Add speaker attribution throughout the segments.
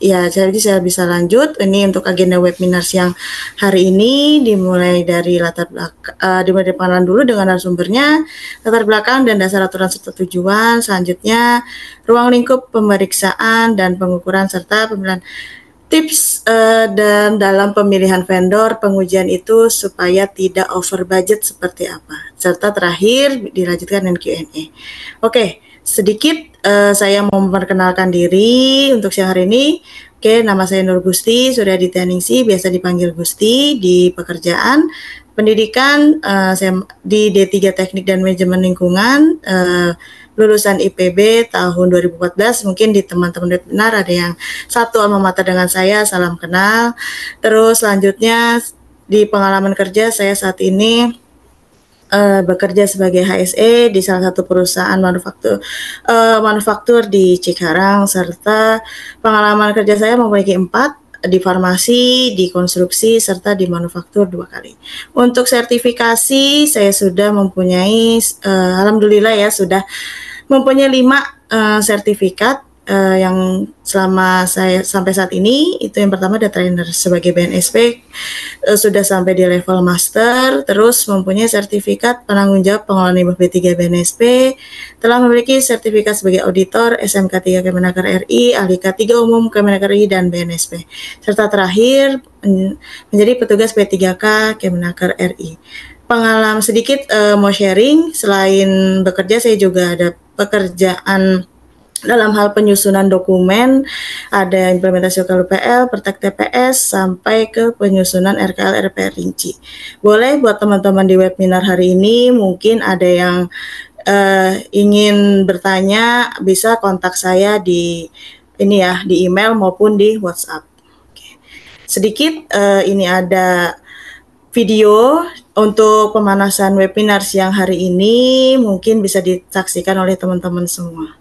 Speaker 1: Ya, jadi saya bisa lanjut. Ini untuk agenda webinar yang hari ini dimulai dari dimulai dari pengenalan dulu dengan narasumbernya, latar belakang dan dasar aturan serta tujuan. Selanjutnya, ruang lingkup pemeriksaan dan pengukuran serta pemilihan tips dan dalam pemilihan vendor pengujian itu supaya tidak over budget seperti apa. Serta terakhir dilanjutkan dengan Q&A. Oke, sedikit saya mau memperkenalkan diri untuk siang hari ini. Oke, nama saya Nur Gusti Suryaditya Ningsih, biasa dipanggil Gusti. Di pekerjaan pendidikan saya di D3 Teknik dan Manajemen Lingkungan, lulusan IPB tahun 2014. Mungkin di teman-teman webinar ada yang satu alma mater dengan saya, salam kenal. Terus selanjutnya di pengalaman kerja saya saat ini bekerja sebagai HSE di salah satu perusahaan manufaktur di Cikarang, serta pengalaman kerja saya memiliki 4 di farmasi, di konstruksi, serta di manufaktur 2 kali. Untuk sertifikasi saya sudah mempunyai, alhamdulillah ya, sudah mempunyai 5 sertifikat yang selama saya sampai saat ini. Itu yang pertama ada trainer sebagai BNSP, sudah sampai di level master, terus mempunyai sertifikat penanggung jawab pengelolaan limbah B3 BNSP, telah memiliki sertifikat sebagai auditor SMK 3 Kemenaker RI, ahli K3 umum Kemenaker RI dan BNSP, serta terakhir menjadi petugas P3K Kemenaker RI. Pengalaman sedikit mau sharing, selain bekerja saya juga ada pekerjaan dalam hal penyusunan dokumen, ada implementasi OKLUPL, Pertek TPS, sampai ke penyusunan RKL RPR rinci. Boleh buat teman-teman di webinar hari ini, mungkin ada yang ingin bertanya, bisa kontak saya di ini ya, di email maupun di WhatsApp. Oke. Sedikit ini ada video untuk pemanasan webinar siang hari ini, mungkin bisa disaksikan oleh teman-teman semua.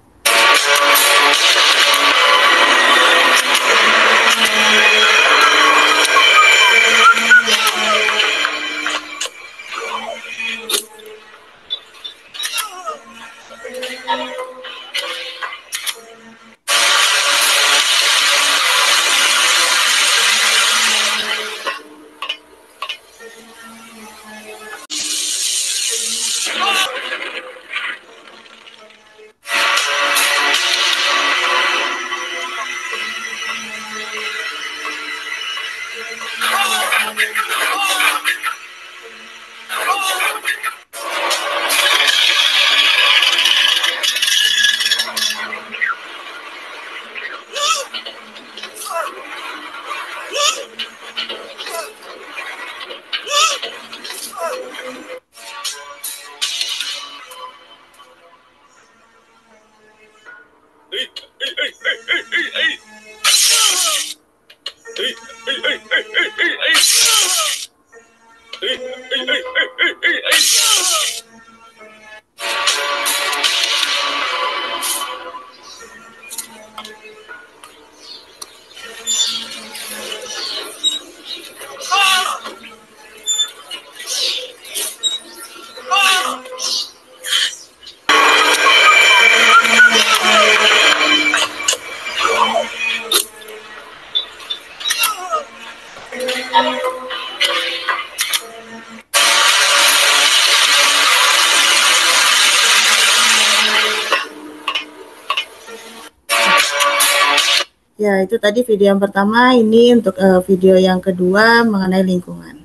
Speaker 1: Ya, itu tadi video yang pertama. Ini untuk video yang kedua mengenai lingkungan.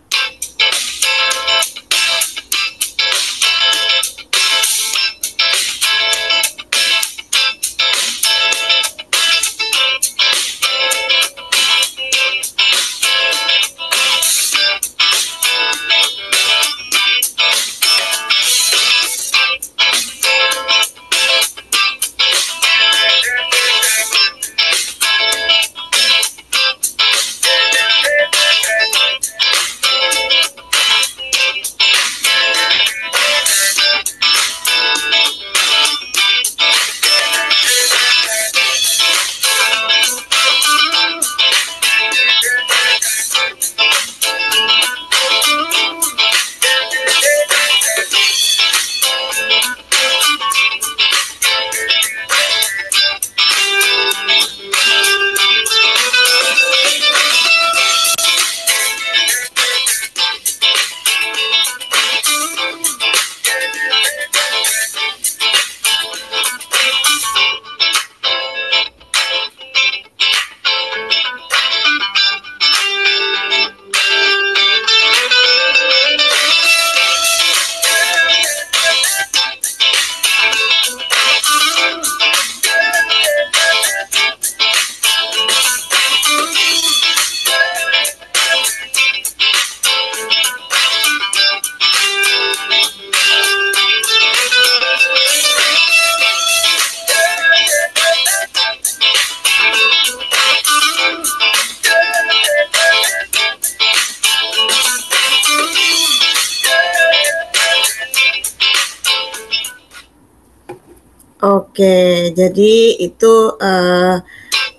Speaker 1: Jadi itu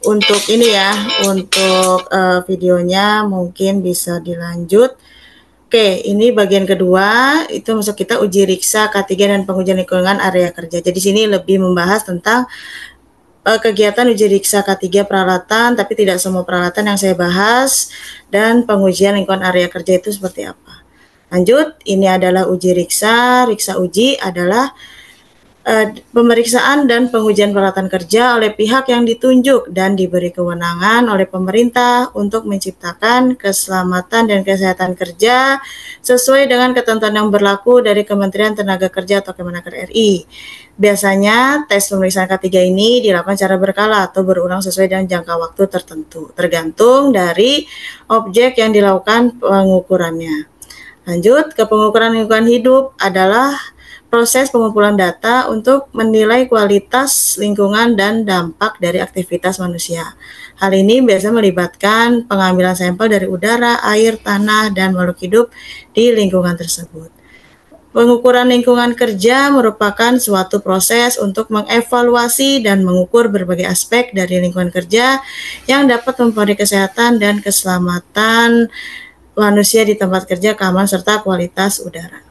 Speaker 1: untuk ini ya, untuk videonya mungkin bisa dilanjut. Oke, ini bagian kedua, itu masuk kita uji riksa K3 dan pengujian lingkungan area kerja. Jadi sini lebih membahas tentang kegiatan uji riksa K3 peralatan, tapi tidak semua peralatan yang saya bahas, dan pengujian lingkungan area kerja itu seperti apa. Lanjut, ini adalah uji riksa. Riksa uji adalah pemeriksaan dan pengujian peralatan kerja oleh pihak yang ditunjuk dan diberi kewenangan oleh pemerintah untuk menciptakan keselamatan dan kesehatan kerja sesuai dengan ketentuan yang berlaku dari Kementerian Tenaga Kerja atau Kemenaker RI. Biasanya tes pemeriksaan K3 ini dilakukan secara berkala atau berulang sesuai dengan jangka waktu tertentu, tergantung dari objek yang dilakukan pengukurannya. Lanjut ke pengukuran lingkungan hidup adalah proses pengumpulan data untuk menilai kualitas lingkungan dan dampak dari aktivitas manusia. Hal ini biasa melibatkan pengambilan sampel dari udara, air, tanah, dan makhluk hidup di lingkungan tersebut. Pengukuran lingkungan kerja merupakan suatu proses untuk mengevaluasi dan mengukur berbagai aspek dari lingkungan kerja yang dapat mempengaruhi kesehatan dan keselamatan manusia di tempat kerja, keamanan, serta kualitas udara.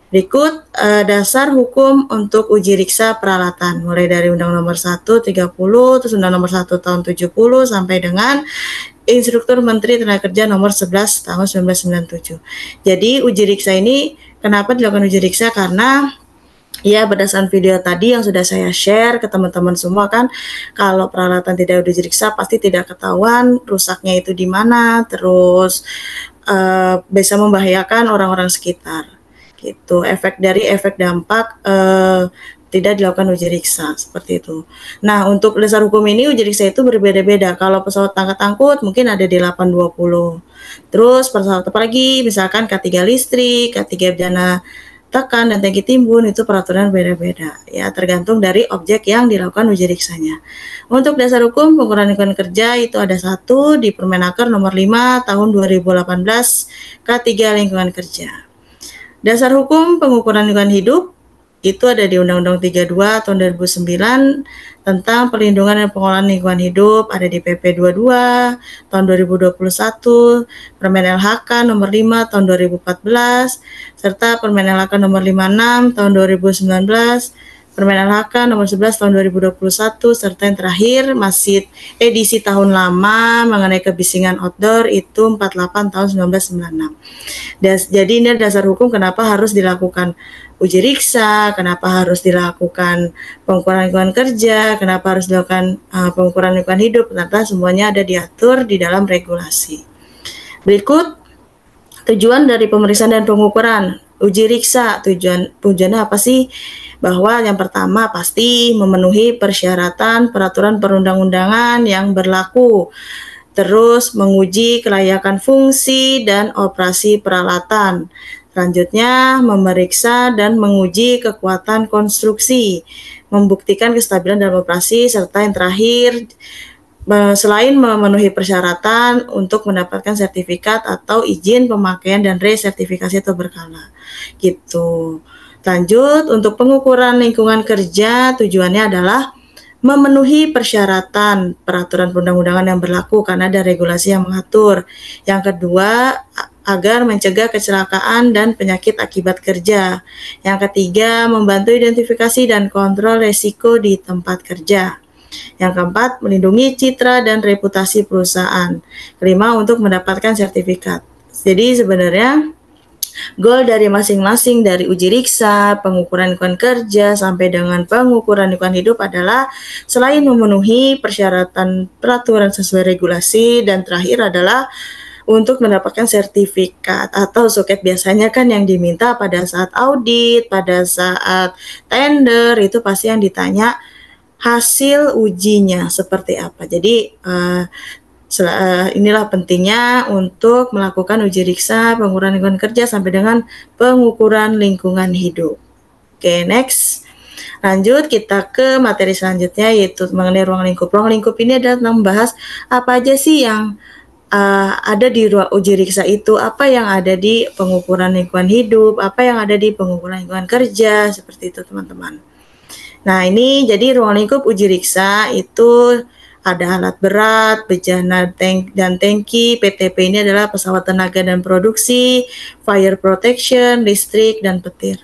Speaker 1: Berikut dasar hukum untuk uji riksa peralatan, mulai dari Undang Nomor 1 30, terus Undang Nomor 1 tahun 70 sampai dengan Instruktur Menteri Tenaga Kerja Nomor 11 tahun 1997. Jadi uji riksa ini kenapa dilakukan uji riksa? Karena ya berdasarkan video tadi yang sudah saya share ke teman-teman semua kan, kalau peralatan tidak uji riksa pasti tidak ketahuan rusaknya itu di mana, terus bisa membahayakan orang-orang sekitar. Gitu, efek dampak tidak dilakukan uji riksa seperti itu. Nah, untuk dasar hukum ini uji riksa itu berbeda-beda. Kalau pesawat angkut mungkin ada di 820. Terus pesawat apa lagi? Misalkan K3 listrik, K3 bejana tekan dan tangki timbun, itu peraturan beda-beda ya, tergantung dari objek yang dilakukan uji riksanya. Untuk dasar hukum pengukuran lingkungan kerja itu ada satu di Permenaker Nomor 5 tahun 2018 K3 lingkungan kerja. Dasar hukum pengukuran lingkungan hidup itu ada di Undang-Undang 32 tahun 2009 tentang perlindungan dan pengelolaan lingkungan hidup, ada di PP 22 tahun 2021, Permen LHK nomor 5 tahun 2014, serta Permen LHK nomor 56 tahun 2019, Permen LHK nomor 11 tahun 2021, serta yang terakhir masih edisi tahun lama mengenai kebisingan outdoor itu 48 tahun 1996. Jadi ini dasar hukum kenapa harus dilakukan uji riksa, kenapa harus dilakukan pengukuran lingkungan kerja, kenapa harus dilakukan pengukuran lingkungan hidup, ternyata semuanya ada diatur di dalam regulasi. Berikut tujuan dari pemeriksaan dan pengukuran uji riksa. Tujuannya apa sih? Bahwa yang pertama pasti memenuhi persyaratan peraturan perundang-undangan yang berlaku, terus menguji kelayakan fungsi dan operasi peralatan. Selanjutnya memeriksa dan menguji kekuatan konstruksi, membuktikan kestabilan dalam operasi, serta yang terakhir selain memenuhi persyaratan untuk mendapatkan sertifikat atau izin pemakaian dan resertifikasi atau berkala. Gitu. Lanjut, untuk pengukuran lingkungan kerja tujuannya adalah memenuhi persyaratan peraturan perundang-undangan yang berlaku karena ada regulasi yang mengatur. Yang kedua, agar mencegah kecelakaan dan penyakit akibat kerja. Yang ketiga, membantu identifikasi dan kontrol risiko di tempat kerja. Yang keempat, melindungi citra dan reputasi perusahaan. Kelima, untuk mendapatkan sertifikat. Jadi sebenarnya goal dari masing-masing dari uji riksa, pengukuran lingkungan kerja, sampai dengan pengukuran lingkungan hidup adalah selain memenuhi persyaratan peraturan sesuai regulasi, dan terakhir adalah untuk mendapatkan sertifikat atau suket. Biasanya kan yang diminta pada saat audit, pada saat tender, itu pasti yang ditanya hasil ujinya seperti apa. Jadi inilah pentingnya untuk melakukan uji riksa, pengukuran lingkungan kerja sampai dengan pengukuran lingkungan hidup. Oke, next. Lanjut kita ke materi selanjutnya, yaitu mengenai ruang lingkup. Ruang lingkup ini adalah tentang membahas apa aja sih yang ada di ruang uji riksa itu, apa yang ada di pengukuran lingkungan hidup, apa yang ada di pengukuran lingkungan kerja, seperti itu teman-teman. Nah, ini jadi ruang lingkup uji riksa itu ada alat berat, bejana dan tangki. PTP ini adalah pesawat tenaga dan produksi, fire protection, listrik, dan petir.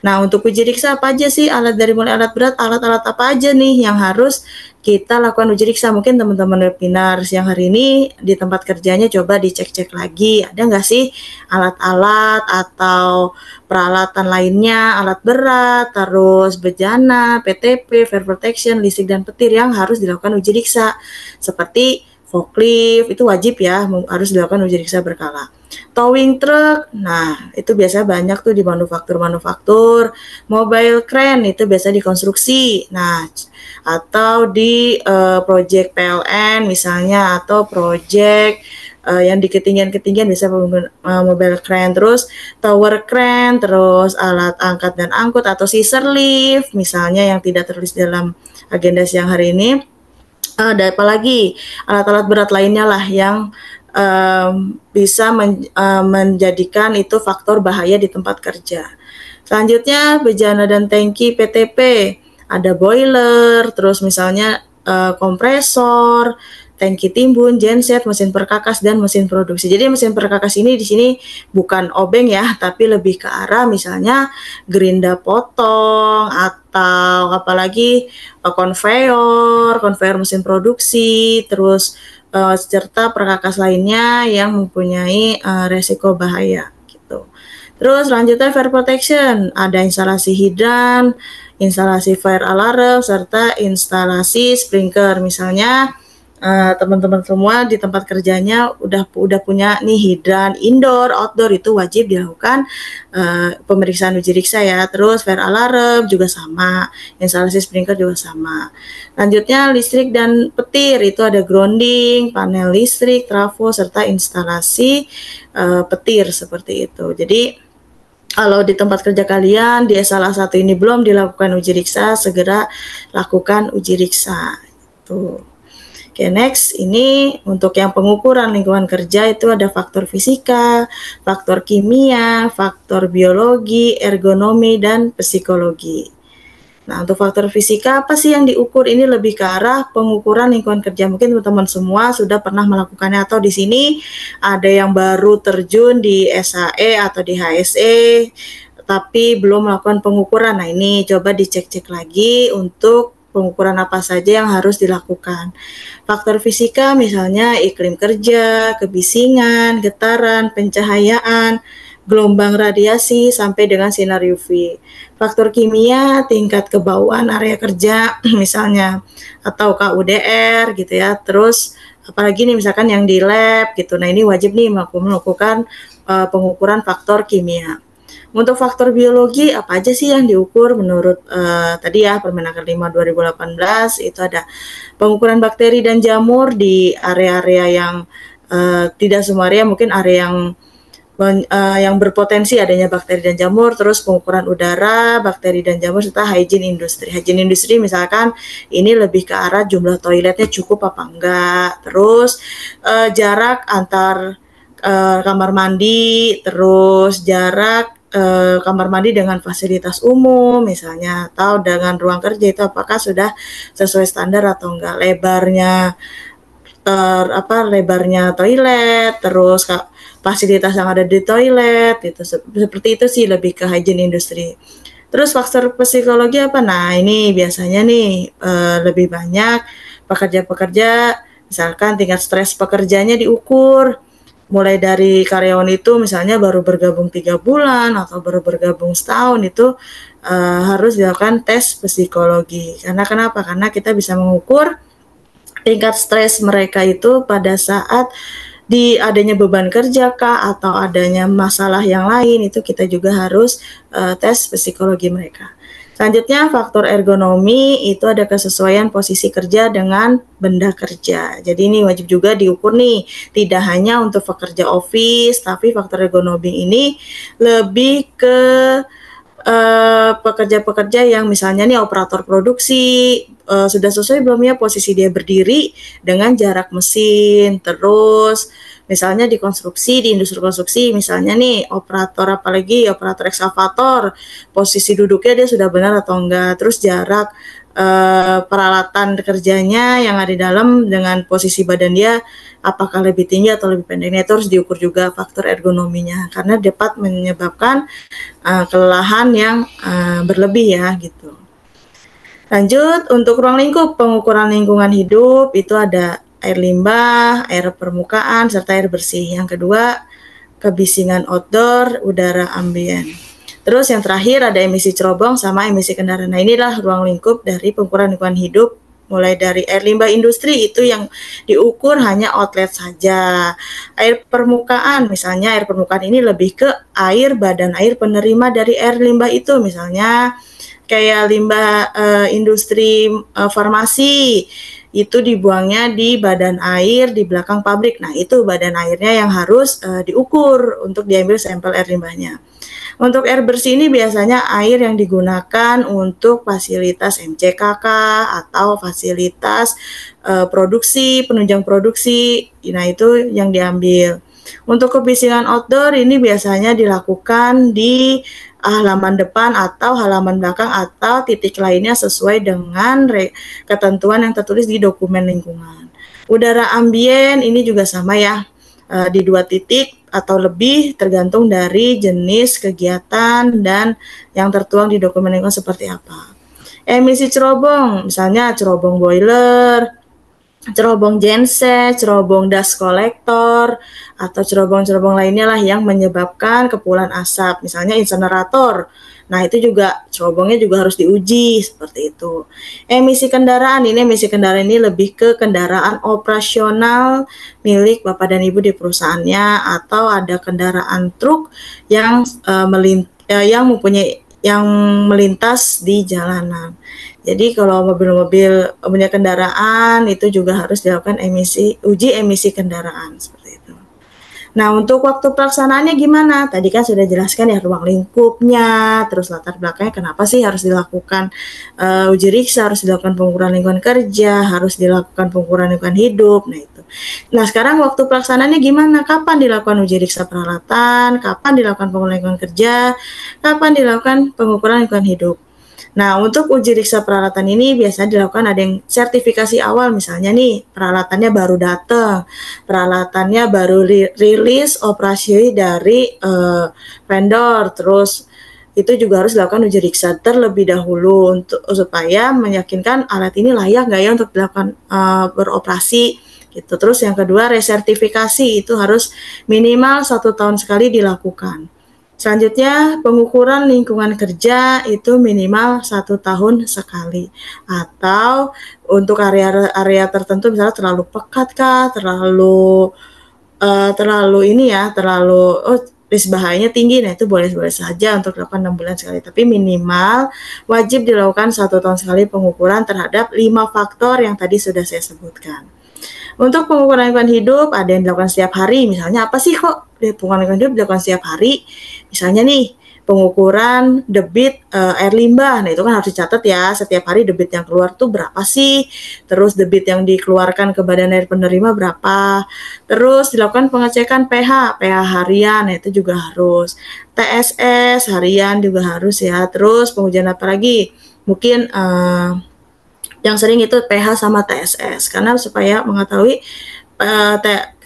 Speaker 1: Nah, untuk uji riksa apa aja sih? Alat dari mulai alat berat, alat-alat apa aja nih yang harus kita lakukan uji riksa? Mungkin teman-teman webinar yang hari ini di tempat kerjanya coba dicek-cek lagi. Ada nggak sih alat-alat atau peralatan lainnya, alat berat, terus bejana, PTP, fire protection, listrik, dan petir yang harus dilakukan uji riksa. Seperti forklift, itu wajib ya, harus dilakukan uji riksa berkala. Towing truck, nah itu biasa banyak tuh di manufaktur. Mobile crane itu biasa di konstruksi. Nah, atau di project PLN misalnya, atau project yang di ketinggian-ketinggian bisa mobile crane, terus tower crane, terus alat angkat dan angkut atau scissor lift misalnya yang tidak tertulis dalam agenda siang hari ini. Ada apa lagi alat-alat berat lainnya lah yang bisa menjadikan itu faktor bahaya di tempat kerja. Selanjutnya bejana dan tangki PTP, ada boiler, terus misalnya kompresor, tangki timbun, genset, mesin perkakas, dan mesin produksi. Jadi mesin perkakas ini di sini bukan obeng ya, tapi lebih ke arah misalnya gerinda potong atau apalagi konveyor mesin produksi, terus serta perkakas lainnya yang mempunyai resiko bahaya gitu. Terus lanjutnya fire protection, ada instalasi hidran, instalasi fire alarm, serta instalasi sprinkler. Misalnya teman-teman semua di tempat kerjanya udah punya nih hidran indoor, outdoor, itu wajib dilakukan pemeriksaan uji riksa ya. Terus fire alarm juga sama, instalasi sprinkler juga sama. Lanjutnya listrik dan petir, itu ada grounding, panel listrik, trafo, serta instalasi petir seperti itu. Jadi kalau di tempat kerja kalian di salah satu ini belum dilakukan uji riksa, segera lakukan uji riksa. Tuh. Oke, next ini untuk yang pengukuran lingkungan kerja itu ada faktor fisika, faktor kimia, faktor biologi, ergonomi, dan psikologi. Nah, untuk faktor fisika apa sih yang diukur? Ini lebih ke arah pengukuran lingkungan kerja. Mungkin teman-teman semua sudah pernah melakukannya atau di sini ada yang baru terjun di SHE atau di HSE tapi belum melakukan pengukuran. Nah, ini coba dicek-cek lagi untuk pengukuran apa saja yang harus dilakukan. Faktor fisika misalnya iklim kerja, kebisingan, getaran, pencahayaan, gelombang radiasi, sampai dengan sinar UV. Faktor kimia, tingkat kebauan area kerja misalnya, atau KUDR gitu ya. Terus apalagi nih misalkan yang di lab gitu. Nah, ini wajib nih melakukan pengukuran faktor kimia. Untuk faktor biologi apa aja sih yang diukur menurut tadi ya Permenaker 5 2018, itu ada pengukuran bakteri dan jamur di area-area yang tidak semua area, mungkin area yang berpotensi adanya bakteri dan jamur, terus pengukuran udara, bakteri dan jamur, serta hygiene industri. Hygiene industri misalkan ini lebih ke arah jumlah toiletnya cukup apa enggak, terus jarak antar kamar mandi, terus jarak kamar mandi dengan fasilitas umum misalnya, atau dengan ruang kerja itu apakah sudah sesuai standar atau enggak, lebarnya toilet, terus fasilitas yang ada di toilet, itu seperti itu sih, lebih ke hygiene industri. Terus faktor psikologi apa? Nah, ini biasanya nih lebih banyak pekerja-pekerja, misalkan tingkat stres pekerjanya diukur. Mulai dari karyawan itu misalnya baru bergabung 3 bulan atau baru bergabung setahun, itu harus dilakukan tes psikologi. Karena kenapa? Karena kita bisa mengukur tingkat stres mereka itu pada saat adanya beban kerja kah atau adanya masalah yang lain, itu kita juga harus tes psikologi mereka. Selanjutnya faktor ergonomi, itu ada kesesuaian posisi kerja dengan benda kerja. Jadi ini wajib juga diukur nih, tidak hanya untuk pekerja office, tapi faktor ergonomi ini lebih ke pekerja-pekerja yang misalnya nih operator produksi, sudah sesuai belum ya posisi dia berdiri dengan jarak mesin, terus misalnya di konstruksi, di industri konstruksi misalnya nih operator apalagi operator ekskavator, posisi duduknya dia sudah benar atau enggak, terus jarak peralatan kerjanya yang ada di dalam dengan posisi badan dia apakah lebih tinggi atau lebih pendeknya, itu harus diukur juga faktor ergonominya karena dapat menyebabkan kelelahan yang berlebih ya gitu. Lanjut untuk ruang lingkup, pengukuran lingkungan hidup itu ada air limbah, air permukaan, serta air bersih. Yang kedua, kebisingan outdoor, udara ambien. Terus yang terakhir ada emisi cerobong sama emisi kendaraan. Nah inilah ruang lingkup dari pengukuran lingkungan hidup, mulai dari air limbah industri itu yang diukur hanya outlet saja. Air permukaan, misalnya air permukaan ini lebih ke air badan air penerima dari air limbah itu, misalnya kayak limbah industri farmasi itu dibuangnya di badan air di belakang pabrik. Nah itu badan airnya yang harus diukur untuk diambil sampel air limbahnya. Untuk air bersih ini biasanya air yang digunakan untuk fasilitas MCKK atau fasilitas produksi, penunjang produksi. Nah itu yang diambil. Untuk kebisingan outdoor ini biasanya dilakukan di halaman depan atau halaman belakang atau titik lainnya sesuai dengan ketentuan yang tertulis di dokumen lingkungan. Udara ambien ini juga sama ya, di 2 titik atau lebih tergantung dari jenis kegiatan dan yang tertuang di dokumen lingkungan seperti apa. Emisi cerobong, misalnya cerobong boiler, cerobong genset, cerobong dust collector, atau cerobong-cerobong lainnya lah yang menyebabkan kepulan asap, misalnya insenerator. Nah itu juga cerobongnya juga harus diuji seperti itu. Emisi kendaraan ini lebih ke kendaraan operasional milik Bapak dan Ibu di perusahaannya, atau ada kendaraan truk yang yang melintas di jalanan. Jadi kalau mobil-mobil punya kendaraan itu juga harus dilakukan uji emisi kendaraan seperti itu. Nah untuk waktu pelaksanaannya gimana? Tadi kan sudah jelaskan ya ruang lingkupnya, terus latar belakangnya kenapa sih harus dilakukan uji riksa, harus dilakukan pengukuran lingkungan kerja, harus dilakukan pengukuran lingkungan hidup. Nah itu. Nah sekarang waktu pelaksanaannya gimana? Kapan dilakukan uji riksa peralatan? Kapan dilakukan pengukuran lingkungan kerja? Kapan dilakukan pengukuran lingkungan hidup? Nah, untuk uji riksa peralatan ini biasanya dilakukan ada yang sertifikasi awal, misalnya nih peralatannya baru datang, peralatannya baru rilis operasi dari vendor, terus itu juga harus dilakukan uji riksa terlebih dahulu untuk supaya meyakinkan alat ini layak nggak ya untuk dilakukan beroperasi gitu. Terus yang kedua resertifikasi itu harus minimal 1 tahun sekali dilakukan. Selanjutnya, pengukuran lingkungan kerja itu minimal 1 tahun sekali. Atau untuk area-area tertentu misalnya terlalu pekat kah, terlalu risk bahayanya tinggi, nah itu boleh-boleh saja untuk dilakukan 6 bulan sekali. Tapi minimal wajib dilakukan 1 tahun sekali pengukuran terhadap 5 faktor yang tadi sudah saya sebutkan. Untuk pengukuran lingkungan hidup ada yang dilakukan setiap hari, misalnya apa sih kok pengukuran lingkungan hidup dilakukan setiap hari? Misalnya nih, pengukuran debit air limbah, nah itu kan harus dicatat ya, setiap hari debit yang keluar tuh berapa sih, terus debit yang dikeluarkan ke badan air penerima berapa, terus dilakukan pengecekan pH harian, nah itu juga harus, TSS harian juga harus ya, terus pengujian apa lagi, mungkin yang sering itu pH sama TSS, karena supaya mengetahui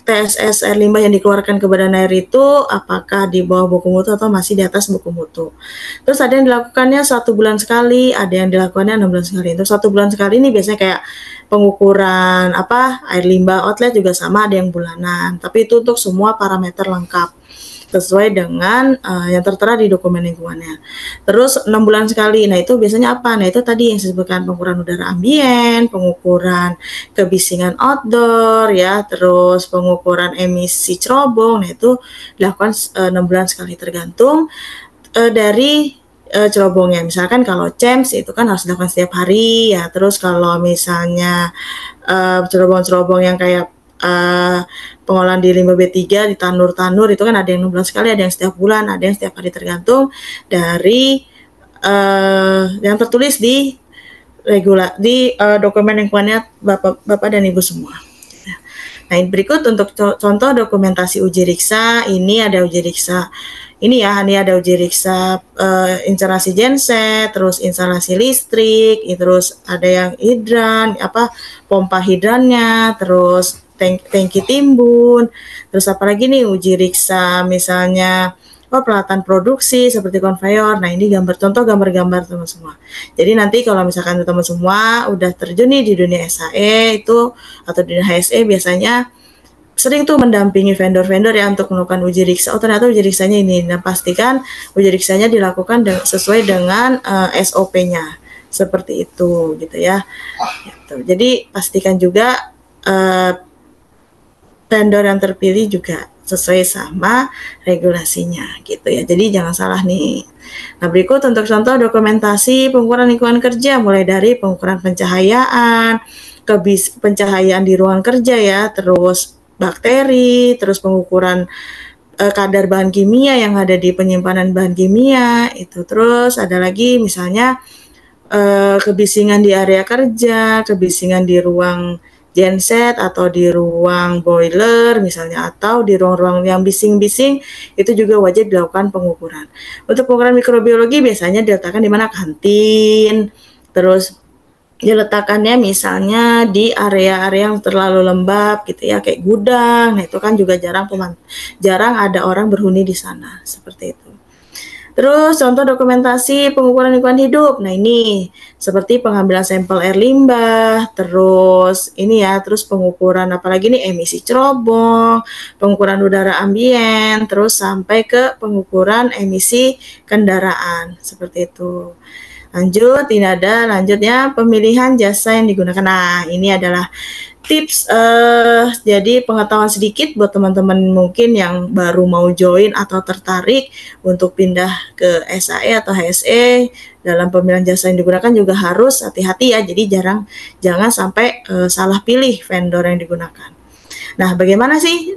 Speaker 1: TSS air limbah yang dikeluarkan ke badan air itu apakah di bawah baku mutu atau masih di atas baku mutu. Terus ada yang dilakukannya 1 bulan sekali, ada yang dilakukannya 6 bulan sekali. Untuk 1 bulan sekali ini biasanya kayak pengukuran air limbah outlet juga sama, ada yang bulanan. Tapi itu untuk semua parameter lengkap sesuai dengan yang tertera di dokumen lingkungannya. Terus 6 bulan sekali. Nah, itu biasanya apa? Nah, itu tadi yang disebutkan pengukuran udara ambien, pengukuran kebisingan outdoor ya, terus pengukuran emisi cerobong. Nah, itu dilakukan 6 bulan sekali tergantung dari cerobongnya. Misalkan kalau CEMS itu kan harus dilakukan setiap hari ya. Terus kalau misalnya cerobong-cerobong yang kayak pengolahan di limbah B3 di tanur-tanur itu kan ada yang 6 bulan sekali, ada yang setiap bulan, ada yang setiap hari, tergantung dari yang tertulis di dokumen lingkungannya Bapak dan Ibu semua. Nah, berikut untuk contoh dokumentasi uji riksa. Ini ada uji riksa. Ini ada uji riksa instalasi genset, terus instalasi listrik, terus ada yang hidran, pompa hidrannya, terus tangki timbun, terus apalagi nih uji riksa misalnya peralatan produksi seperti konveyor. Nah, ini contoh gambar-gambar teman semua. Jadi nanti kalau misalkan teman semua udah terjun nih di dunia SAE itu atau di dunia HSE, biasanya sering tuh mendampingi vendor-vendor ya untuk melakukan uji riksa. Oh, ternyata uji riksanya ini. Nah, pastikan uji riksanya dilakukan sesuai dengan SOP-nya. Seperti itu gitu ya. Gitu. Jadi pastikan juga vendor yang terpilih juga sesuai sama regulasinya gitu ya. Jadi jangan salah nih. Nah, berikut untuk contoh dokumentasi pengukuran lingkungan kerja, mulai dari pengukuran pencahayaan, pencahayaan di ruang kerja ya, terus bakteri, terus pengukuran kadar bahan kimia yang ada di penyimpanan bahan kimia itu. Terus ada lagi misalnya kebisingan di area kerja, kebisingan di ruang genset atau di ruang boiler misalnya, atau di ruang-ruang yang bising-bising, itu juga wajib dilakukan pengukuran. Untuk pengukuran mikrobiologi biasanya diletakkan di mana? Kantin, terus diletakkannya misalnya di area-area yang terlalu lembab gitu ya, kayak gudang. Nah, itu kan juga jarang ada orang berhuni di sana, seperti itu. Terus contoh dokumentasi pengukuran lingkungan hidup. Nah, ini seperti pengambilan sampel air limbah, terus ini ya, terus pengukuran apalagi nih, emisi cerobong, pengukuran udara ambien, terus sampai ke pengukuran emisi kendaraan, seperti itu. Lanjut, ini ada lanjutnya pemilihan jasa yang digunakan. Nah, ini adalah tips, jadi pengetahuan sedikit buat teman-teman mungkin yang baru mau join atau tertarik untuk pindah ke SAE atau HSE. Dalam pemilihan jasa yang digunakan juga harus hati-hati ya, jadi jangan sampai salah pilih vendor yang digunakan. Nah, bagaimana sih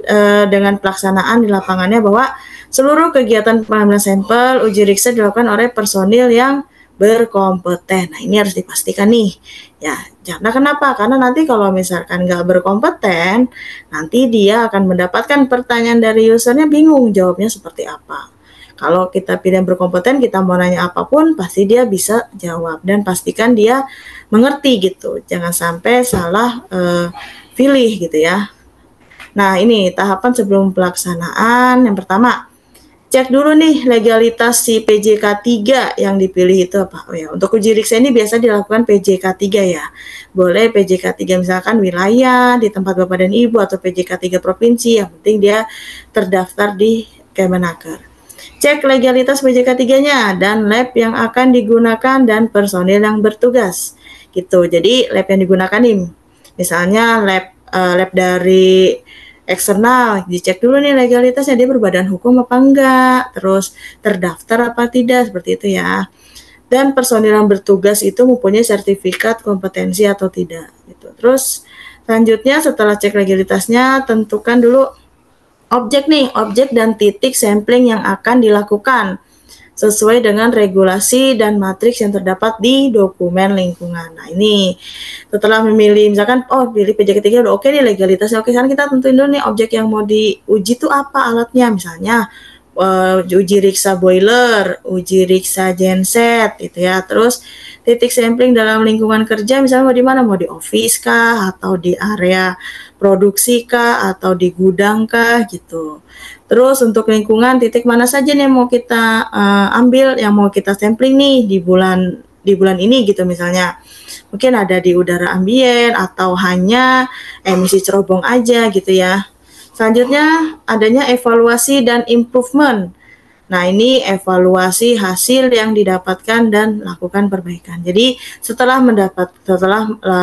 Speaker 1: dengan pelaksanaan di lapangannya, bahwa seluruh kegiatan pengambilan sampel uji riksa dilakukan oleh personil yang berkompeten. Nah, ini harus dipastikan nih ya. Karena kenapa? Karena nanti kalau misalkan nggak berkompeten, nanti dia akan mendapatkan pertanyaan dari usernya, bingung jawabnya seperti apa. Kalau kita pilih yang berkompeten, kita mau nanya apapun pasti dia bisa jawab, dan pastikan dia mengerti gitu. Jangan sampai salah pilih gitu ya. Nah, ini tahapan sebelum pelaksanaan. Yang pertama, cek dulu nih legalitas si PJK 3 yang dipilih itu apa. Oh ya, untuk uji riksa ini biasa dilakukan PJK 3 ya. Boleh PJK 3 misalkan wilayah di tempat Bapak dan Ibu, atau PJK 3 provinsi, yang penting dia terdaftar di Kemenaker. Cek legalitas PJK 3-nya dan lab yang akan digunakan dan personil yang bertugas. Gitu. Jadi lab yang digunakan nih, misalnya lab dari eksternal, dicek dulu nih legalitasnya, dia berbadan hukum apa enggak, terus terdaftar apa tidak, seperti itu ya. Dan personil yang bertugas itu mempunyai sertifikat kompetensi atau tidak gitu. Terus selanjutnya setelah cek legalitasnya, tentukan dulu objek dan titik sampling yang akan dilakukan sesuai dengan regulasi dan matriks yang terdapat di dokumen lingkungan. Nah, ini setelah memilih, misalkan pilih PJK 3 udah oke nih legalitasnya. Oke, sekarang kita tentuin dulu nih objek yang mau diuji itu apa alatnya. Misalnya uji riksa boiler, uji riksa genset gitu ya. Terus titik sampling dalam lingkungan kerja, misalnya mau di mana? Mau di office kah, atau di area produksi kah, atau di gudang kah gitu. Terus untuk lingkungan, titik mana saja nih yang mau kita ambil, yang mau kita sampling nih di bulan ini gitu misalnya. Mungkin ada di udara ambien atau hanya emisi cerobong aja gitu ya. Selanjutnya adanya evaluasi dan improvement. Nah, ini evaluasi hasil yang didapatkan dan lakukan perbaikan. Jadi setelah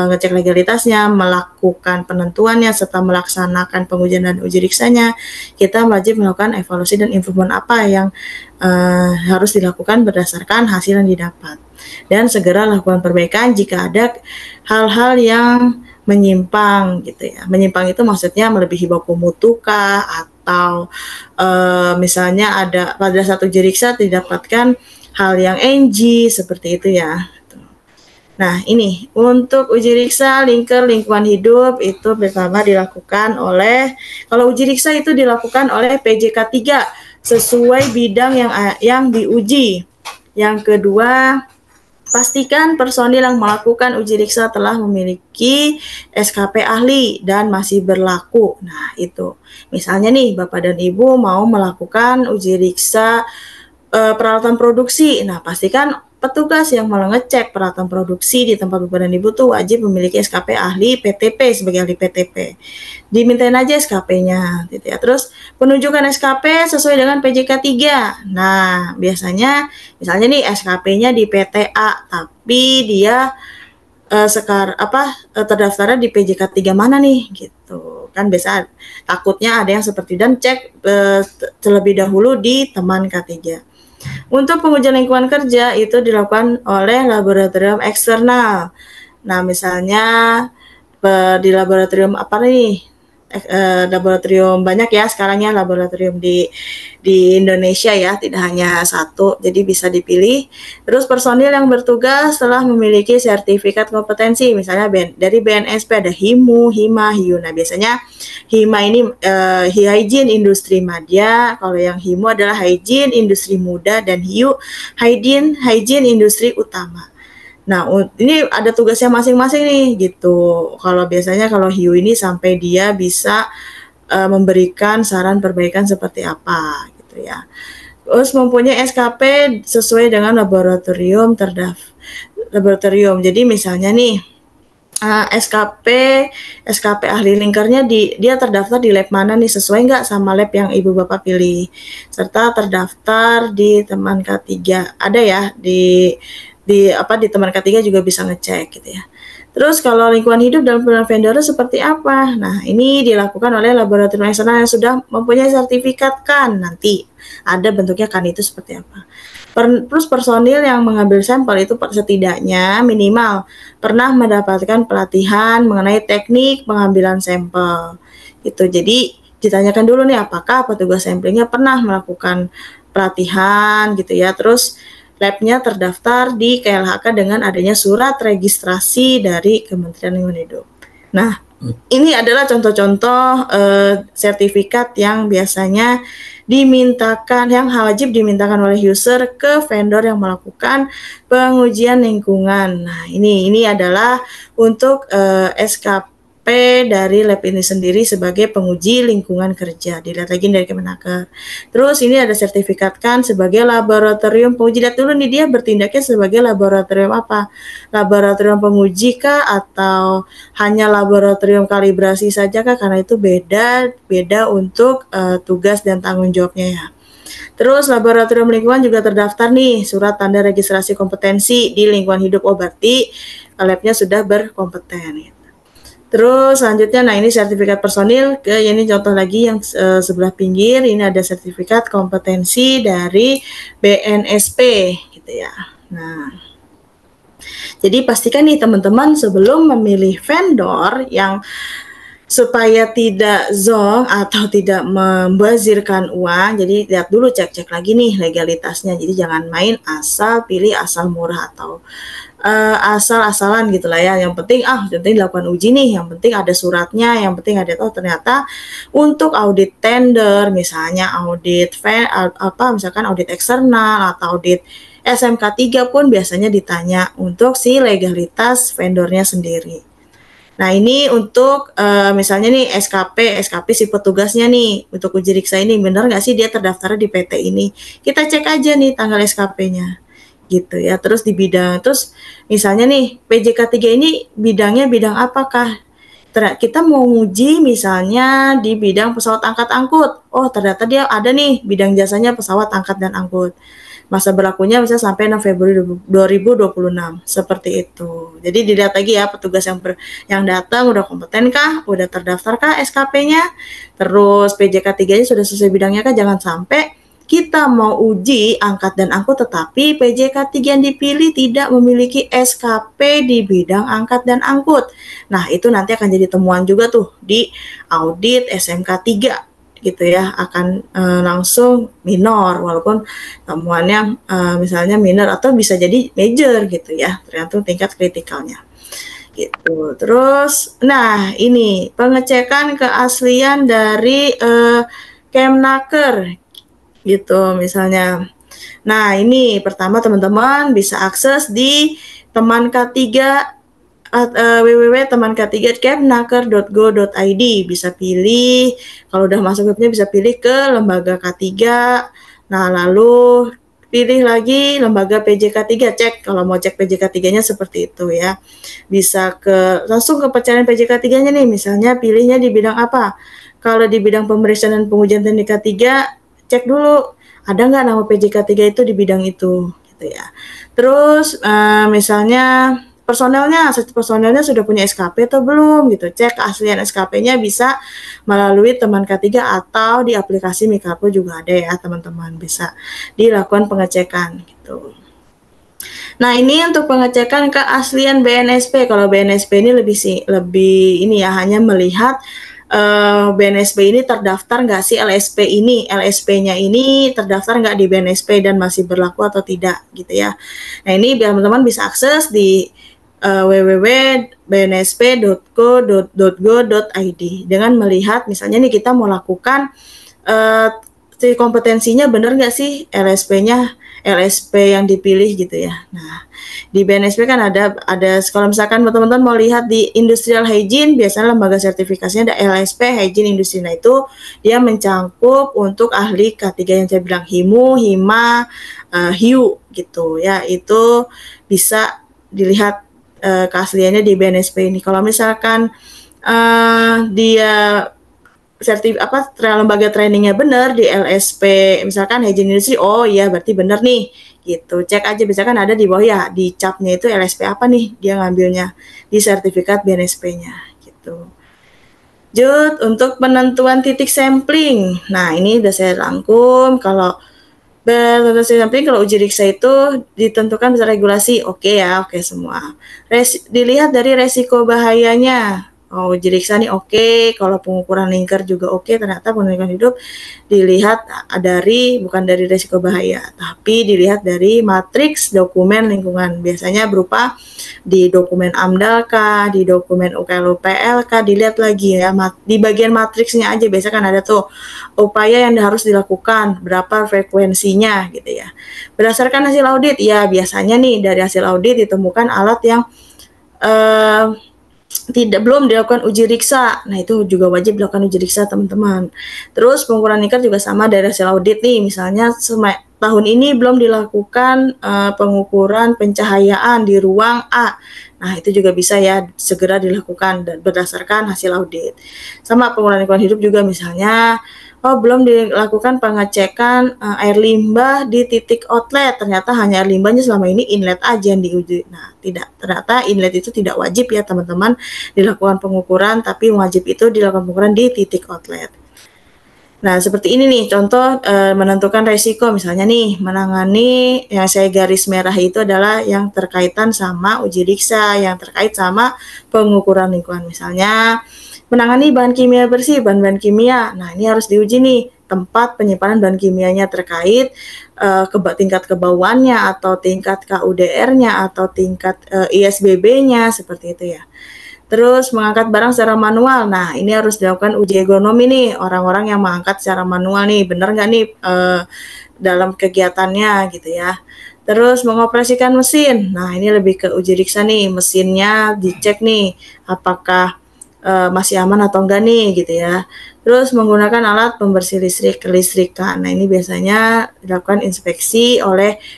Speaker 1: ngecek legalitasnya, melakukan penentuannya, serta melaksanakan pengujian dan uji riksanya, kita wajib melakukan evaluasi dan improvement apa yang harus dilakukan berdasarkan hasil yang didapat. Dan segera lakukan perbaikan jika ada hal-hal yang menyimpang gitu ya. Menyimpang itu maksudnya melebihi baku mutu kah, atau misalnya ada pada satu uji riksa didapatkan hal yang NG seperti itu ya. Nah, ini untuk uji riksa lingkungan hidup itu pertama dilakukan oleh, kalau uji riksa itu dilakukan oleh PJK 3 sesuai bidang yang diuji. Yang kedua, pastikan personil yang melakukan uji riksa telah memiliki SKP ahli dan masih berlaku. Nah, itu. Misalnya nih, Bapak dan Ibu mau melakukan uji riksa peralatan produksi. Nah, pastikan petugas yang mau ngecek peralatan produksi di tempat Bapak dan Ibu tuh wajib memiliki SKP ahli PTP sebagai ahli PTP. Dimintain aja SKP-nya gitu ya. Terus penunjukan SKP sesuai dengan PJK 3. Nah, biasanya misalnya nih SKP-nya di PTA tapi dia terdaftarnya di PJK 3 mana nih gitu. Kan biasa takutnya ada yang seperti, dan cek terlebih dahulu di teman K3. Untuk pengujian lingkungan kerja itu dilakukan oleh laboratorium eksternal. Nah, misalnya di laboratorium apa nih? Laboratorium banyak ya sekarang ya, laboratorium di Indonesia ya, tidak hanya satu, jadi bisa dipilih. Terus personil yang bertugas telah memiliki sertifikat kompetensi, misalnya dari BNSP ada HIMU, HIMA, HIU. Nah, biasanya HIMA ini Hygiene Industri Madya, kalau yang HIMU adalah Hygiene Industri Muda, dan HIU Hygiene Industri Utama. Nah, ini ada tugasnya masing-masing nih gitu. Kalau biasanya kalau HIU ini sampai dia bisa memberikan saran perbaikan seperti apa gitu ya. Terus mempunyai SKP sesuai dengan laboratorium laboratorium. Jadi misalnya nih SKP ahli lingkarnya dia terdaftar di lab mana nih, sesuai nggak sama lab yang Ibu Bapak pilih, serta terdaftar di teman K3. Ada ya di teman K3 juga bisa ngecek gitu ya. Terus kalau lingkungan hidup dalam penilaian vendor seperti apa? Nah, ini dilakukan oleh laboratorium eksternal yang sudah mempunyai sertifikat kan. Nanti ada bentuknya kan itu seperti apa. Terus personil yang mengambil sampel itu setidaknya minimal pernah mendapatkan pelatihan mengenai teknik pengambilan sampel. Itu jadi ditanyakan dulu nih apakah petugas samplingnya pernah melakukan pelatihan gitu ya. Terus labnya terdaftar di KLHK dengan adanya surat registrasi dari Kementerian Lingkungan Hidup. Nah, ini adalah contoh-contoh sertifikat yang biasanya dimintakan, yang wajib dimintakan oleh user ke vendor yang melakukan pengujian lingkungan. Nah, ini adalah untuk SKP dari lab ini sendiri sebagai penguji lingkungan kerja. Dilihat lagi dari Kemenaker. Terus ini ada sertifikat kan sebagai laboratorium penguji. Lihat dulu nih dia bertindaknya sebagai laboratorium apa? Laboratorium penguji kah atau hanya laboratorium kalibrasi saja kah? Karena itu beda untuk tugas dan tanggung jawabnya ya. Terus laboratorium lingkungan juga terdaftar nih surat tanda registrasi kompetensi di lingkungan hidup. Oh, berarti labnya sudah berkompeten. Terus selanjutnya, nah ini sertifikat personil, ini contoh lagi yang sebelah pinggir, ini ada sertifikat kompetensi dari BNSP gitu ya. Nah, jadi pastikan nih teman-teman sebelum memilih vendor yang supaya tidak zonk atau tidak membazirkan uang, jadi lihat dulu, cek-cek lagi nih legalitasnya. Jadi jangan main asal pilih asal murah atau asal-asalan gitu lah ya. Yang penting dilakukan uji nih, yang penting ada suratnya, yang penting ada ternyata untuk audit tender, misalnya audit misalkan audit eksternal atau audit SMK 3 pun biasanya ditanya untuk si legalitas vendornya sendiri. Nah, ini untuk misalnya nih SKP si petugasnya nih untuk uji riksa ini benar nggak sih dia terdaftar di PT ini. Kita cek aja nih tanggal SKP-nya. Gitu ya. Terus di bidang, terus misalnya nih PJK 3 ini bidangnya bidang apakah? Kita mau uji misalnya di bidang pesawat angkat angkut. Oh, ternyata dia ada nih bidang jasanya pesawat angkat dan angkut. Masa berlakunya bisa sampai 6 Februari 2026 seperti itu. Jadi dilihat lagi ya petugas yang datang udah kompeten kah, udah terdaftar kah SKP-nya, terus PJK 3-nya sudah sesuai bidangnya kah. Jangan sampai kita mau uji angkat dan angkut tetapi PJK 3 yang dipilih tidak memiliki SKP di bidang angkat dan angkut. Nah, itu nanti akan jadi temuan juga tuh di audit SMK 3. gitu ya, akan langsung minor, walaupun temuannya misalnya minor atau bisa jadi major gitu ya, tergantung tingkat kritikalnya gitu. Terus, nah ini pengecekan keaslian dari Kemnaker gitu misalnya. Nah ini pertama teman-teman bisa akses di teman K3 www.temank3kemnaker.go.id, bisa pilih kalau udah masuk webnya bisa pilih ke lembaga K3. Nah lalu pilih lagi lembaga PJK3, cek kalau mau cek PJK3-nya seperti itu ya. Bisa langsung ke pencarian PJK3-nya nih, misalnya pilihnya di bidang apa. Kalau di bidang pemeriksaan dan pengujian teknik K3, cek dulu ada nggak nama PJK3 itu di bidang itu gitu ya. Terus misalnya personelnya sudah punya SKP atau belum gitu. Cek keaslian SKP-nya bisa melalui teman K3 atau di aplikasi Mikarpo juga ada ya teman-teman, bisa dilakukan pengecekan gitu. Nah ini untuk pengecekan keaslian BNSP. Kalau BNSP ini lebih ini ya, hanya melihat BNSP ini terdaftar nggak sih LSP ini, LSP-nya ini terdaftar nggak di BNSP dan masih berlaku atau tidak gitu ya. Nah ini biar teman-teman bisa akses di www.bnsp.go.id dengan melihat misalnya nih kita mau lakukan si kompetensinya benar nggak sih LSP-nya, LSP yang dipilih gitu ya. Nah di BNSP kan ada kalau misalkan teman-teman mau lihat di industrial hygiene, biasanya lembaga sertifikasinya ada LSP hygiene industri. Nah itu dia mencangkup untuk ahli K3 yang saya bilang HIMU, HIMA, HIU gitu ya, itu bisa dilihat keasliannya di BNSP ini. Kalau misalkan dia lembaga trainingnya benar di LSP misalkan hygiene industry, oh iya berarti benar nih gitu. Cek aja, misalkan ada di bawah ya di capnya itu LSP apa nih dia ngambilnya di sertifikat BNSP-nya gitu. Jut, untuk penentuan titik sampling, nah ini udah saya rangkum. Kalau sampling, kalau uji riksa itu ditentukan bisa regulasi, oke ya, oke semua. Dilihat dari resiko bahayanya. Oh, uji riksa nih oke, kalau pengukuran lingkar juga oke, ternyata penelitian hidup dilihat bukan dari resiko bahaya, tapi dilihat dari matriks dokumen lingkungan. Biasanya berupa di dokumen AMDAL kah, di dokumen UKLUPL kah, dilihat lagi ya, di bagian matriksnya aja biasanya kan ada tuh upaya yang harus dilakukan, berapa frekuensinya gitu ya. Berdasarkan hasil audit, ya biasanya nih dari hasil audit ditemukan alat yang belum dilakukan uji riksa. Nah itu juga wajib dilakukan uji riksa teman-teman. Terus pengukuran lingkar juga sama dari hasil audit nih, misalnya tahun ini belum dilakukan pengukuran pencahayaan di ruang A. Nah itu juga bisa ya segera dilakukan berdasarkan hasil audit. Sama pengukuran lingkungan hidup juga, misalnya belum dilakukan pengecekan air limbah di titik outlet, ternyata hanya air limbahnya selama ini inlet aja yang diuji. Nah ternyata inlet itu tidak wajib ya teman-teman dilakukan pengukuran, tapi wajib itu dilakukan pengukuran di titik outlet. Nah seperti ini nih contoh menentukan resiko, misalnya nih menangani yang saya garis merah itu adalah yang terkaitan sama uji riksa, yang terkait sama pengukuran lingkungan, misalnya menangani bahan kimia bersih, bahan-bahan kimia. Nah ini harus diuji nih tempat penyimpanan bahan kimianya terkait tingkat kebauannya atau tingkat KUDR-nya atau tingkat ISBB-nya, seperti itu ya. Terus mengangkat barang secara manual. Nah ini harus dilakukan uji ergonomi nih, orang-orang yang mengangkat secara manual nih, bener nggak nih dalam kegiatannya gitu ya. Terus mengoperasikan mesin. Nah ini lebih ke uji riksa nih, mesinnya dicek nih apakah masih aman atau enggak nih gitu ya. Terus menggunakan alat pembersih kelistrikan. Nah ini biasanya dilakukan inspeksi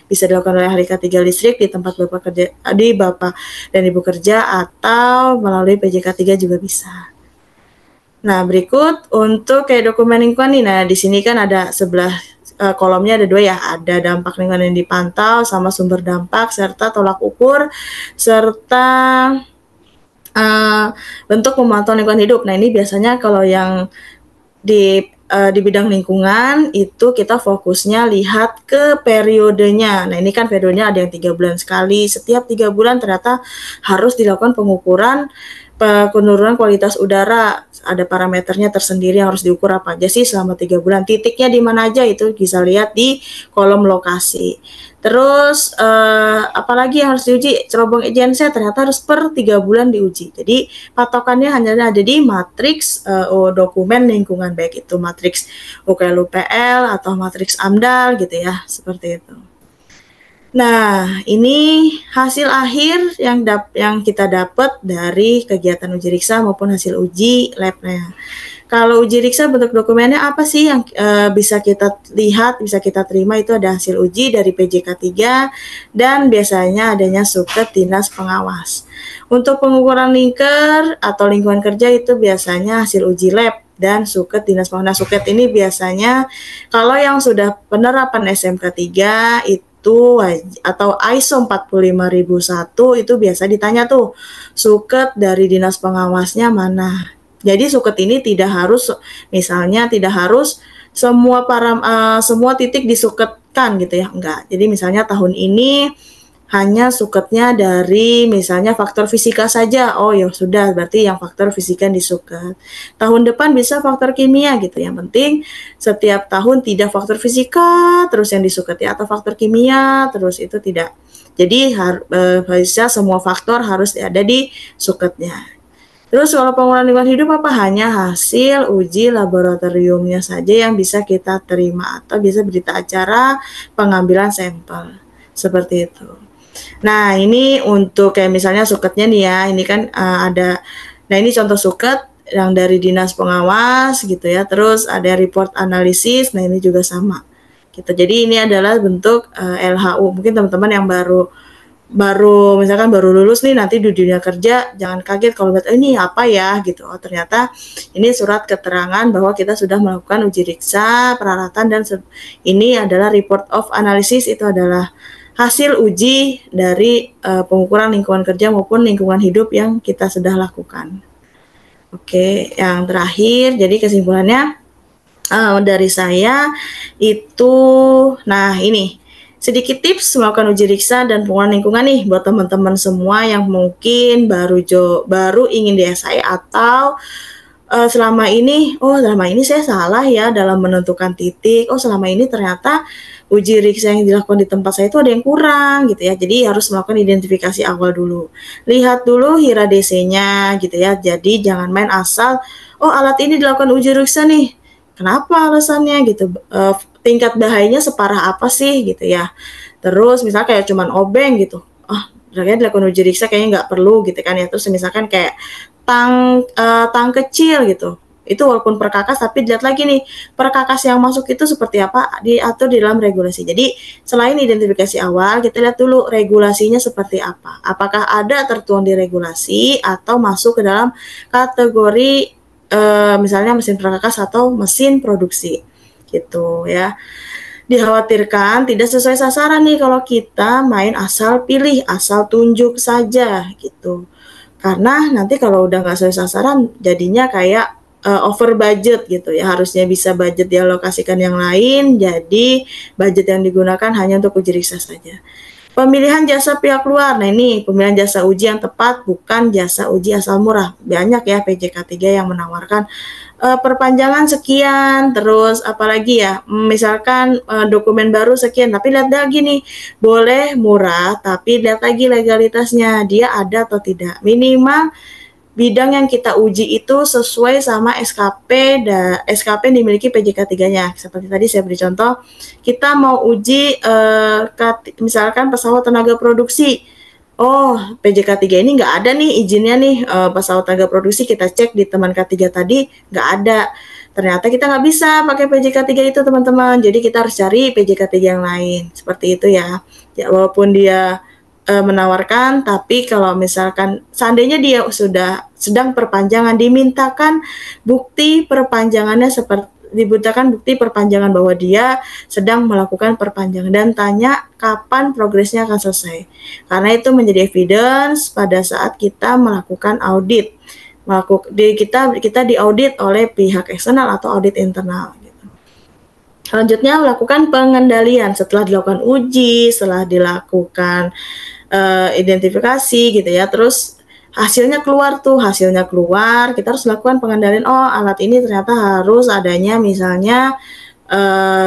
Speaker 1: bisa dilakukan oleh ahli K3 listrik di tempat Bapak dan Ibu kerja, atau melalui PJK3 juga bisa. Nah berikut untuk kayak dokumen lingkungan nih. Nah di sini kan ada sebelah kolomnya ada dua ya, ada dampak lingkungan yang dipantau sama sumber dampak serta tolak ukur serta bentuk pemantauan lingkungan hidup. Nah ini biasanya kalau yang di bidang lingkungan itu kita fokusnya lihat ke periodenya. Nah ini kan periodenya ada yang 3 bulan sekali, setiap 3 bulan ternyata harus dilakukan pengukuran penurunan kualitas udara, ada parameternya tersendiri yang harus diukur apa aja sih selama 3 bulan. Titiknya di mana aja itu bisa lihat di kolom lokasi. Terus apalagi yang harus diuji? Cerobong genset ternyata harus per 3 bulan diuji. Jadi patokannya hanya ada di matriks dokumen lingkungan, baik itu matriks UKL-UPL atau matriks AMDAL gitu ya, seperti itu. Nah, ini hasil akhir yang kita dapat dari kegiatan uji riksa maupun hasil uji labnya. Kalau uji riksa bentuk dokumennya apa sih yang bisa kita lihat, bisa kita terima? Itu ada hasil uji dari PJK 3 dan biasanya adanya suket dinas pengawas. Untuk pengukuran lingkar atau lingkungan kerja itu biasanya hasil uji lab dan suket dinas pengawas. Nah, suket ini biasanya kalau yang sudah penerapan SMK 3 itu atau ISO 45001 itu biasa ditanya tuh suket dari dinas pengawasnya mana. Jadi suket ini tidak harus, misalnya tidak harus semua semua titik disuketkan gitu ya, enggak. Jadi misalnya tahun ini hanya suketnya dari misalnya faktor fisika saja, oh ya sudah, berarti yang faktor fisika disuket. Tahun depan bisa faktor kimia gitu, yang penting setiap tahun tidak faktor fisika terus yang disuket ya, atau faktor kimia terus, itu tidak. Jadi bisa semua faktor harus ada di suketnya. Terus kalau pengukuran lingkungan hidup apa? Hanya hasil uji laboratoriumnya saja yang bisa kita terima atau bisa berita acara pengambilan sampel, seperti itu. Nah, ini untuk kayak misalnya suketnya nih ya, ini kan ada, nah ini contoh suket yang dari dinas pengawas gitu ya, terus ada report analisis, nah ini juga sama gitu. Jadi ini adalah bentuk LHU. Mungkin teman-teman yang misalkan baru lulus nih, nanti di dunia kerja jangan kaget kalau lihat ini apa ya gitu. Oh, ternyata ini surat keterangan bahwa kita sudah melakukan uji riksa peralatan, dan ini adalah report of analysis, itu adalah hasil uji dari pengukuran lingkungan kerja maupun lingkungan hidup yang kita sudah lakukan. Oke, yang terakhir, jadi kesimpulannya dari saya itu, nah ini sedikit tips melakukan uji riksa dan pengukuran lingkungan nih buat teman-teman semua yang mungkin baru ingin di SI atau selama ini saya salah ya dalam menentukan titik. Oh, selama ini ternyata uji riksa yang dilakukan di tempat saya itu ada yang kurang gitu ya. Jadi harus melakukan identifikasi awal dulu. Lihat dulu HIRA DC-nya gitu ya. Jadi jangan main asal, oh alat ini dilakukan uji riksa nih. Kenapa alasannya gitu? Tingkat bahayanya separah apa sih gitu ya. Terus misalnya kayak cuman obeng gitu. Ternyata dilakukan uji riksa kayaknya nggak perlu gitu kan ya. Terus misalkan kayak tang kecil gitu, itu walaupun perkakas tapi dilihat lagi nih perkakas yang masuk itu seperti apa, diatur di dalam regulasi. Jadi selain identifikasi awal, kita lihat dulu regulasinya seperti apa, apakah ada tertuang di regulasi atau masuk ke dalam kategori misalnya mesin perkakas atau mesin produksi gitu ya. Dikhawatirkan tidak sesuai sasaran nih kalau kita main asal pilih, asal tunjuk saja gitu. Karena nanti kalau udah nggak sesuai sasaran, jadinya kayak over budget gitu ya. Harusnya bisa budget dialokasikan yang lain, jadi budget yang digunakan hanya untuk uji riksa saja. Pemilihan jasa pihak luar, nah ini pemilihan jasa uji yang tepat, bukan jasa uji asal murah. Banyak ya PJK 3 yang menawarkan perpanjangan sekian, terus apalagi ya, misalkan dokumen baru sekian, tapi lihat lagi nih, boleh murah, tapi lihat lagi legalitasnya, dia ada atau tidak. Minimal bidang yang kita uji itu sesuai sama SKP yang dimiliki PJK 3-nya. Seperti tadi saya beri contoh, kita mau uji misalkan pesawat tenaga produksi. Oh, PJK 3 ini nggak ada nih izinnya nih, pesawat tenaga produksi, kita cek di teman K3 tadi nggak ada. Ternyata kita nggak bisa pakai PJK 3 itu teman-teman, jadi kita harus cari PJK 3 yang lain. Seperti itu ya. Ya walaupun dia menawarkan, tapi kalau misalkan seandainya dia sudah sedang perpanjangan, dimintakan bukti perpanjangannya, dibutuhkan bukti perpanjangan bahwa dia sedang melakukan perpanjangan, dan tanya kapan progresnya akan selesai, karena itu menjadi evidence pada saat kita melakukan audit. Kita diaudit oleh pihak eksternal atau audit internal. Selanjutnya melakukan pengendalian setelah dilakukan uji, setelah dilakukan identifikasi gitu ya. Terus hasilnya keluar, kita harus lakukan pengendalian. Oh, alat ini ternyata harus adanya misalnya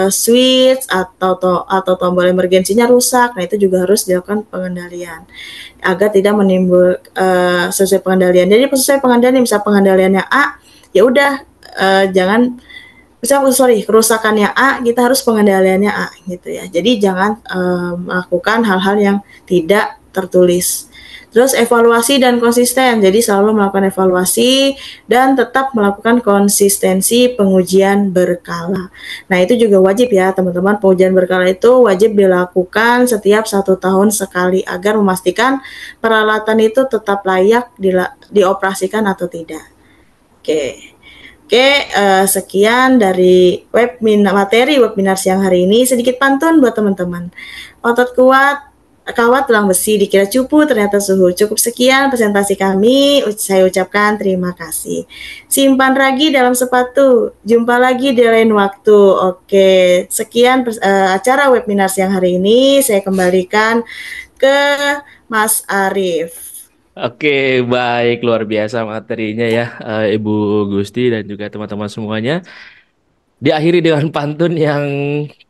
Speaker 1: switch atau tombol emergensinya rusak. Nah, itu juga harus dilakukan pengendalian agar tidak menimbul sesuai pengendalian. Jadi sesuai pengendalian, misal pengendaliannya A, ya udah jangan kerusakannya A, kita harus pengendaliannya A gitu ya. Jadi jangan melakukan hal-hal yang tidak tertulis. Terus evaluasi dan konsisten. Jadi selalu melakukan evaluasi dan tetap melakukan konsistensi pengujian berkala. Nah, itu juga wajib ya teman-teman. Pengujian berkala itu wajib dilakukan setiap 1 tahun sekali agar memastikan peralatan itu tetap layak dioperasikan atau tidak. Oke. Oke, sekian dari materi webinar siang hari ini. Sedikit pantun buat teman-teman. Otot kuat, kawat tulang besi, dikira cupu ternyata suhu. Cukup sekian presentasi kami. Saya ucapkan terima kasih. Simpan ragi dalam sepatu. Jumpa lagi di lain waktu. Oke, sekian acara webinar siang hari ini. Saya kembalikan ke Mas Arief.
Speaker 2: Oke, baik, luar biasa materinya ya, Ibu Gusti dan juga teman-teman semuanya. Diakhiri dengan pantun yang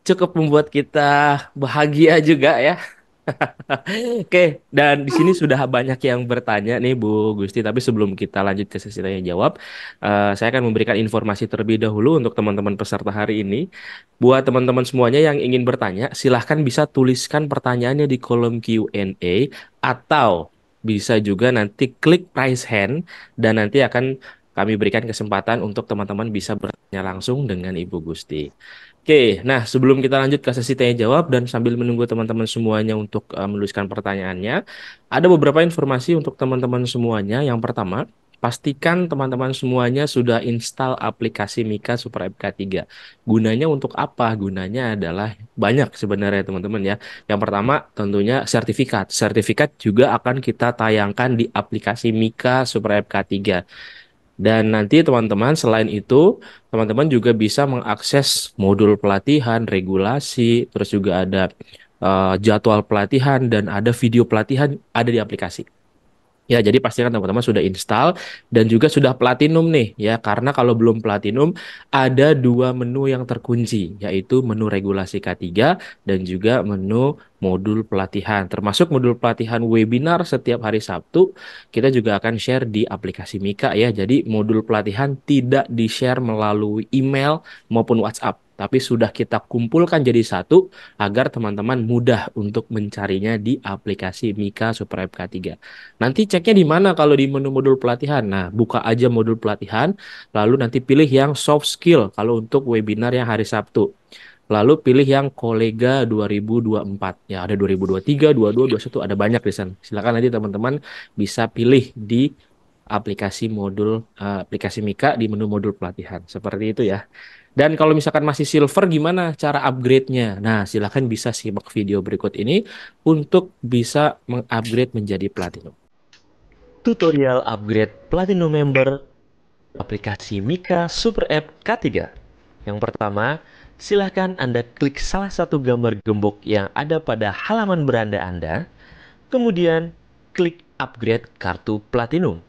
Speaker 2: cukup membuat kita bahagia juga ya. Oke, dan di sini sudah banyak yang bertanya nih Bu Gusti, tapi sebelum kita lanjut ke sesi tanya jawab, saya akan memberikan informasi terlebih dahulu untuk teman-teman peserta hari ini. Buat teman-teman semuanya yang ingin bertanya, silahkan bisa tuliskan pertanyaannya di kolom Q&A atau bisa juga nanti klik raise hand dan nanti akan kami berikan kesempatan untuk teman-teman bisa bertanya langsung dengan Ibu Gusti. Oke, nah sebelum kita lanjut ke sesi tanya jawab dan sambil menunggu teman-teman semuanya untuk menuliskan pertanyaannya, ada beberapa informasi untuk teman-teman semuanya. Yang pertama, pastikan teman-teman semuanya sudah install aplikasi Mika Super FK3. Gunanya untuk apa? Gunanya adalah banyak sebenarnya teman-teman ya. Yang pertama tentunya sertifikat. Sertifikat juga akan kita tayangkan di aplikasi Mika Super FK3. Dan nanti teman-teman selain itu, teman-teman juga bisa mengakses modul pelatihan, regulasi, terus juga ada jadwal pelatihan dan ada video pelatihan ada di aplikasi. Ya, jadi pastikan teman-teman sudah install dan juga sudah platinum nih ya, karena kalau belum platinum ada dua menu yang terkunci, yaitu menu regulasi K3 dan juga menu modul pelatihan. Termasuk modul pelatihan webinar setiap hari Sabtu, kita juga akan share di aplikasi Mika ya. Jadi modul pelatihan tidak di-share melalui email maupun WhatsApp, tapi sudah kita kumpulkan jadi satu agar teman-teman mudah untuk mencarinya di aplikasi Mika Super FK3. Nanti ceknya di mana kalau di menu modul pelatihan? Nah, buka aja modul pelatihan, lalu nanti pilih yang soft skill kalau untuk webinar yang hari Sabtu. Lalu pilih yang kolega 2024. Ya, ada 2023, 22, 21, ada banyak di sana. Silakan nanti teman-teman bisa pilih di aplikasi Mika di menu modul pelatihan. Seperti itu ya. Dan kalau misalkan masih silver, gimana cara upgrade-nya? Nah, silakan bisa simak video berikut ini untuk bisa mengupgrade menjadi platinum.
Speaker 3: Tutorial upgrade Platinum Member aplikasi Mika Super App K3. Yang pertama, silahkan Anda klik salah satu gambar gembok yang ada pada halaman beranda Anda, kemudian klik upgrade kartu Platinum.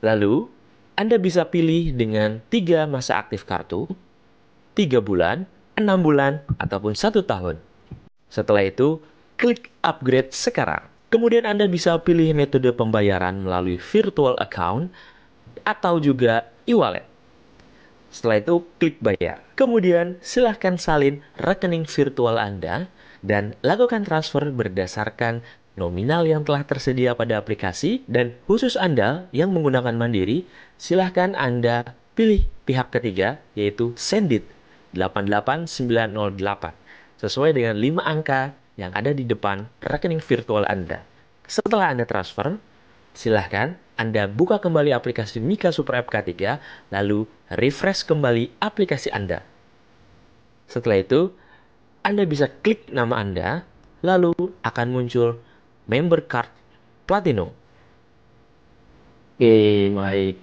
Speaker 3: Lalu, Anda bisa pilih dengan 3 masa aktif kartu, 3 bulan, 6 bulan, ataupun 1 tahun. Setelah itu, klik upgrade sekarang. Kemudian Anda bisa pilih metode pembayaran melalui virtual account atau juga e-wallet. Setelah itu, klik bayar. Kemudian, silahkan salin rekening virtual Anda dan lakukan transfer berdasarkan nominal yang telah tersedia pada aplikasi. Dan khusus Anda yang menggunakan Mandiri, silahkan Anda pilih pihak ketiga, yaitu Sendit 88908, sesuai dengan 5 angka yang ada di depan rekening virtual Anda. Setelah Anda transfer, silahkan Anda buka kembali aplikasi Mika Super App K3, lalu refresh kembali aplikasi Anda. Setelah itu, Anda bisa klik nama Anda, lalu akan muncul member card Platinum.
Speaker 2: Oke, baik.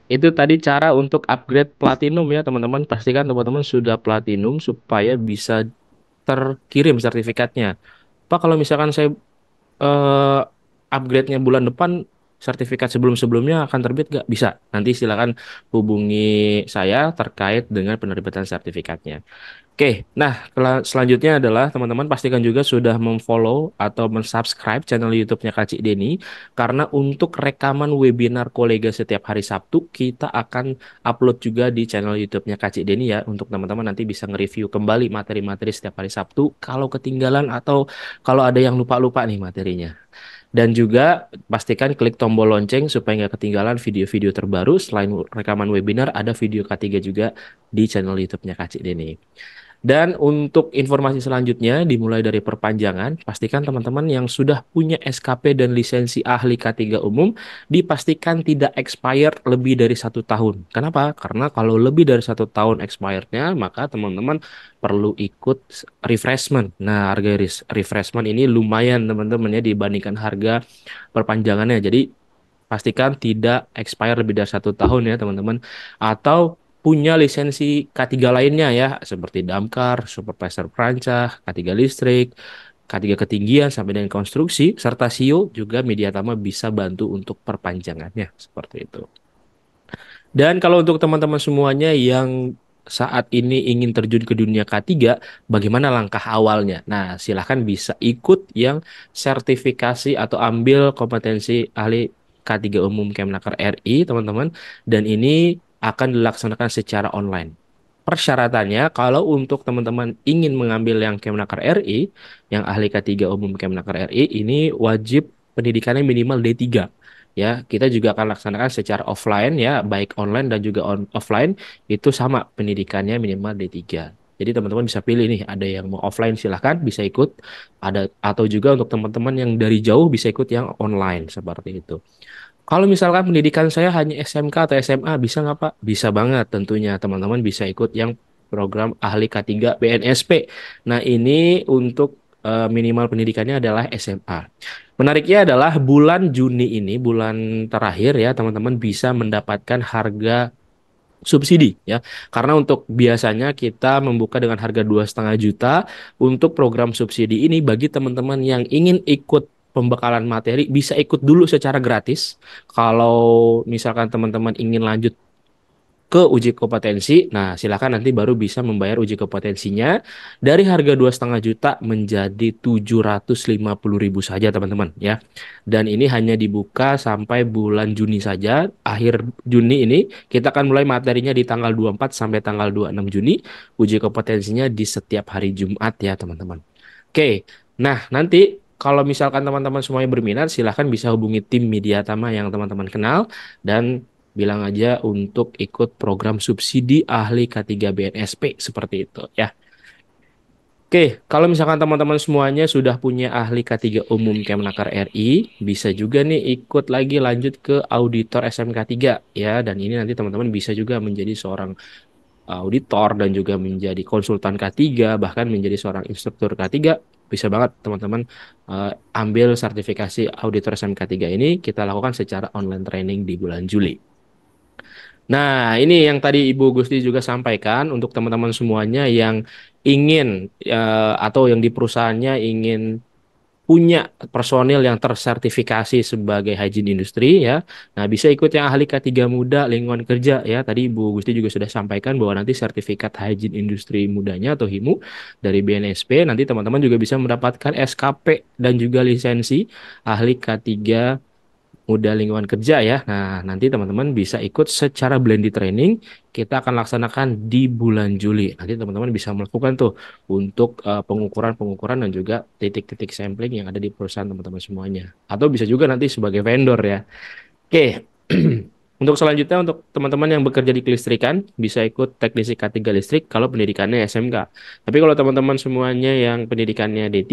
Speaker 2: Itu tadi cara untuk upgrade platinum ya, teman-teman. Pastikan teman-teman sudah platinum supaya bisa terkirim sertifikatnya. Pak, kalau misalkan saya upgrade-nya bulan depan, sertifikat sebelum-sebelumnya akan terbit nggak? Bisa. Nanti silakan hubungi saya terkait dengan penerbitan sertifikatnya. Oke, nah selanjutnya adalah teman-teman pastikan juga sudah memfollow atau mensubscribe channel YouTube-nya Kak Cik Deni, karena untuk rekaman webinar kolega setiap hari Sabtu kita akan upload juga di channel YouTube-nya Kak Cik Deni ya, untuk teman-teman nanti bisa nge-review kembali materi-materi setiap hari Sabtu kalau ketinggalan atau kalau ada yang lupa-lupa nih materinya. Dan juga pastikan klik tombol lonceng supaya nggak ketinggalan video-video terbaru. Selain rekaman webinar, ada video K3 juga di channel YouTube-nya Kak Cik Deni. Dan untuk informasi selanjutnya dimulai dari perpanjangan, pastikan teman-teman yang sudah punya SKP dan lisensi ahli K3 umum dipastikan tidak expired lebih dari 1 tahun. Kenapa? Karena kalau lebih dari 1 tahun expirednya, maka teman-teman perlu ikut refreshment. Nah, harga refreshment ini lumayan teman-teman ya dibandingkan harga perpanjangannya. Jadi pastikan tidak expire lebih dari 1 tahun ya teman-teman. Atau punya lisensi K3 lainnya ya, seperti damkar, supervisor perancah, K3 listrik, K3 ketinggian sampai dengan konstruksi, serta SIO juga Mediatama bisa bantu untuk perpanjangannya, seperti itu. Dan kalau untuk teman-teman semuanya yang saat ini ingin terjun ke dunia K3, bagaimana langkah awalnya? Nah, silahkan bisa ikut yang sertifikasi atau ambil kompetensi ahli K3 umum Kemnaker RI, teman-teman. Dan ini akan dilaksanakan secara online. Persyaratannya, kalau untuk teman-teman ingin mengambil yang Kemnaker RI, yang ahli K3 umum Kemnaker RI, ini wajib pendidikannya minimal D3. Ya, kita juga akan laksanakan secara offline ya, baik online dan juga offline itu sama pendidikannya minimal D3. Jadi teman-teman bisa pilih nih, ada yang mau offline silahkan bisa ikut, ada atau juga untuk teman-teman yang dari jauh bisa ikut yang online seperti itu. Kalau misalkan pendidikan saya hanya SMK atau SMA, bisa nggak Pak? Bisa banget tentunya. Teman-teman bisa ikut yang program ahli K3 BNSP. Nah, ini untuk minimal pendidikannya adalah SMA. Menariknya adalah bulan Juni ini, bulan terakhir ya, teman-teman bisa mendapatkan harga subsidi ya. Karena untuk biasanya kita membuka dengan harga 2,5 juta. Untuk program subsidi ini bagi teman-teman yang ingin ikut pembekalan materi bisa ikut dulu secara gratis. Kalau misalkan teman-teman ingin lanjut ke uji kompetensi, nah silakan nanti baru bisa membayar uji kompetensinya dari harga 2,5 juta menjadi 750.000 saja teman-teman ya. Dan ini hanya dibuka sampai bulan Juni saja. Akhir Juni ini kita akan mulai materinya di tanggal 24 sampai tanggal 26 Juni. Uji kompetensinya di setiap hari Jumat ya teman-teman. Oke, nah nanti kalau misalkan teman-teman semuanya berminat, silahkan bisa hubungi tim Mediatama yang teman-teman kenal dan bilang aja untuk ikut program subsidi ahli K3 BNSP seperti itu ya. Oke, kalau misalkan teman-teman semuanya sudah punya ahli K3 umum Kemnaker RI, bisa juga nih ikut lagi lanjut ke auditor SMK 3 ya. Dan ini nanti teman-teman bisa juga menjadi seorang auditor dan juga menjadi konsultan K3, bahkan menjadi seorang instruktur K3. Bisa banget teman-teman ambil sertifikasi auditor SMK 3 ini kita lakukan secara online training di bulan Juli. Nah, ini yang tadi Ibu Gusti juga sampaikan untuk teman-teman semuanya yang ingin atau yang di perusahaannya ingin punya personil yang tersertifikasi sebagai hygiene industri ya. Nah, bisa ikut yang ahli K3 muda lingkungan kerja ya. Tadi Ibu Gusti juga sudah sampaikan bahwa nanti sertifikat hygiene industri mudanya atau HIMU dari BNSP nanti teman-teman juga bisa mendapatkan SKP dan juga lisensi ahli K3 muda lingkungan kerja ya. Nah, nanti teman-teman bisa ikut secara blended training. Kita akan laksanakan di bulan Juli. Nanti teman-teman bisa melakukan tuh untuk pengukuran-pengukuran dan juga titik-titik sampling yang ada di perusahaan teman-teman semuanya. Atau bisa juga nanti sebagai vendor ya. Oke. Untuk selanjutnya untuk teman-teman yang bekerja di kelistrikan bisa ikut teknisi K3 listrik kalau pendidikannya SMK. Tapi kalau teman-teman semuanya yang pendidikannya D3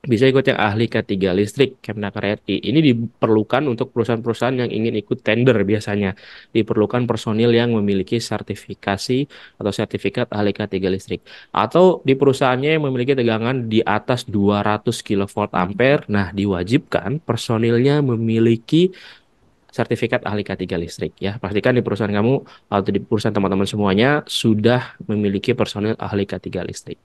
Speaker 2: bisa ikut yang ahli K3 listrik Kemnaker RI. Ini diperlukan untuk perusahaan-perusahaan yang ingin ikut tender biasanya. Diperlukan personil yang memiliki sertifikasi atau sertifikat ahli K3 listrik. Atau di perusahaannya yang memiliki tegangan di atas 200 kV ampere. Nah, diwajibkan personilnya memiliki sertifikat ahli K3 listrik ya. Pastikan di perusahaan kamu atau di perusahaan teman-teman semuanya sudah memiliki personil ahli K3 listrik.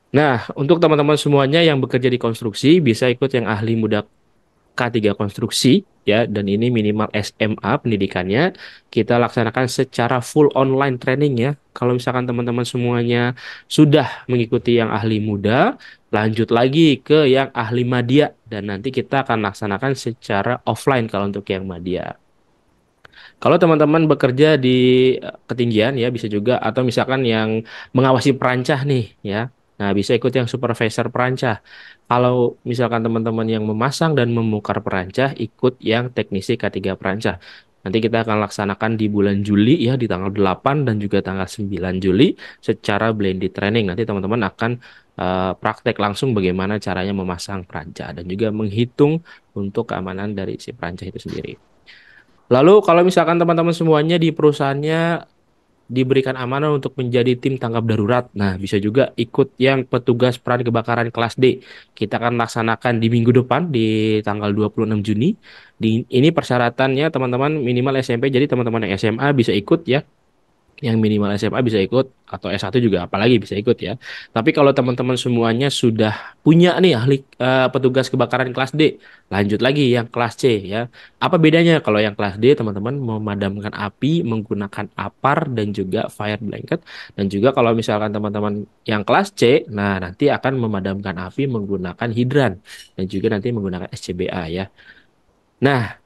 Speaker 2: Nah, untuk teman-teman semuanya yang bekerja di konstruksi bisa ikut yang ahli muda K3 konstruksi ya, dan ini minimal SMA pendidikannya. Kita laksanakan secara full online training ya. Kalau misalkan teman-teman semuanya sudah mengikuti yang ahli muda, lanjut lagi ke yang ahli madya, dan nanti kita akan laksanakan secara offline kalau untuk yang madya. Kalau teman-teman bekerja di ketinggian ya bisa juga, atau misalkan yang mengawasi perancah nih ya. Nah, bisa ikut yang supervisor perancah. Kalau misalkan teman-teman yang memasang dan membongkar perancah, ikut yang teknisi K3 perancah. Nanti kita akan laksanakan di bulan Juli ya, di tanggal 8 dan juga tanggal 9 Juli secara blended training. Nanti teman-teman akan praktek langsung bagaimana caranya memasang perancah dan juga menghitung untuk keamanan dari si perancah itu sendiri. Lalu kalau misalkan teman-teman semuanya di perusahaannya diberikan amanah untuk menjadi tim tanggap darurat, nah bisa juga ikut yang petugas peran kebakaran kelas D. Kita akan laksanakan di minggu depan di tanggal 26 Juni. Ini persyaratannya teman-teman minimal SMP, jadi teman-teman yang SMA bisa ikut ya. Yang minimal SMA bisa ikut, atau S1 juga apalagi bisa ikut ya. Tapi kalau teman-teman semuanya sudah punya nih ahli petugas kebakaran kelas D, lanjut lagi yang kelas C ya. Apa bedanya? Kalau yang kelas D teman-teman memadamkan api menggunakan APAR dan juga fire blanket, dan juga kalau misalkan teman-teman yang kelas C, nah nanti akan memadamkan api menggunakan hidran dan juga nanti menggunakan SCBA ya. Nah,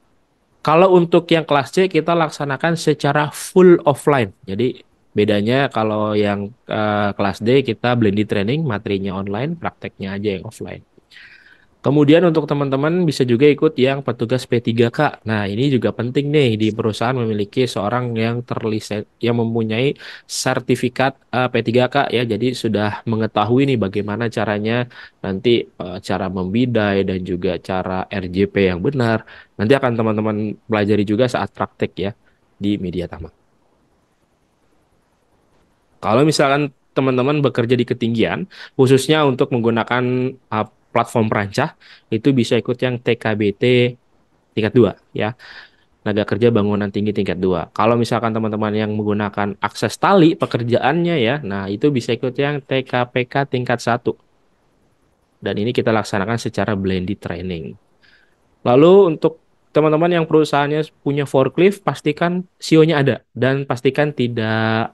Speaker 2: kalau untuk yang kelas C kita laksanakan secara full offline. Jadi bedanya kalau yang kelas D kita blended training, materinya online, prakteknya aja yang offline. Kemudian untuk teman-teman bisa juga ikut yang petugas P3K. Nah, ini juga penting nih di perusahaan memiliki seorang yang yang mempunyai sertifikat P3K ya. Jadi sudah mengetahui nih bagaimana caranya nanti cara membidai dan juga cara RJP yang benar. Nanti akan teman-teman pelajari juga saat praktek ya di media Tama. Kalau misalkan teman-teman bekerja di ketinggian, khususnya untuk menggunakan platform perancah, itu bisa ikut yang TKBT tingkat 2 ya. Tenaga kerja bangunan tinggi tingkat 2. Kalau misalkan teman-teman yang menggunakan akses tali pekerjaannya ya, nah itu bisa ikut yang TKPK tingkat 1. Dan ini kita laksanakan secara blended training. Lalu untuk teman-teman yang perusahaannya punya forklift, pastikan SIO-nya ada dan pastikan tidak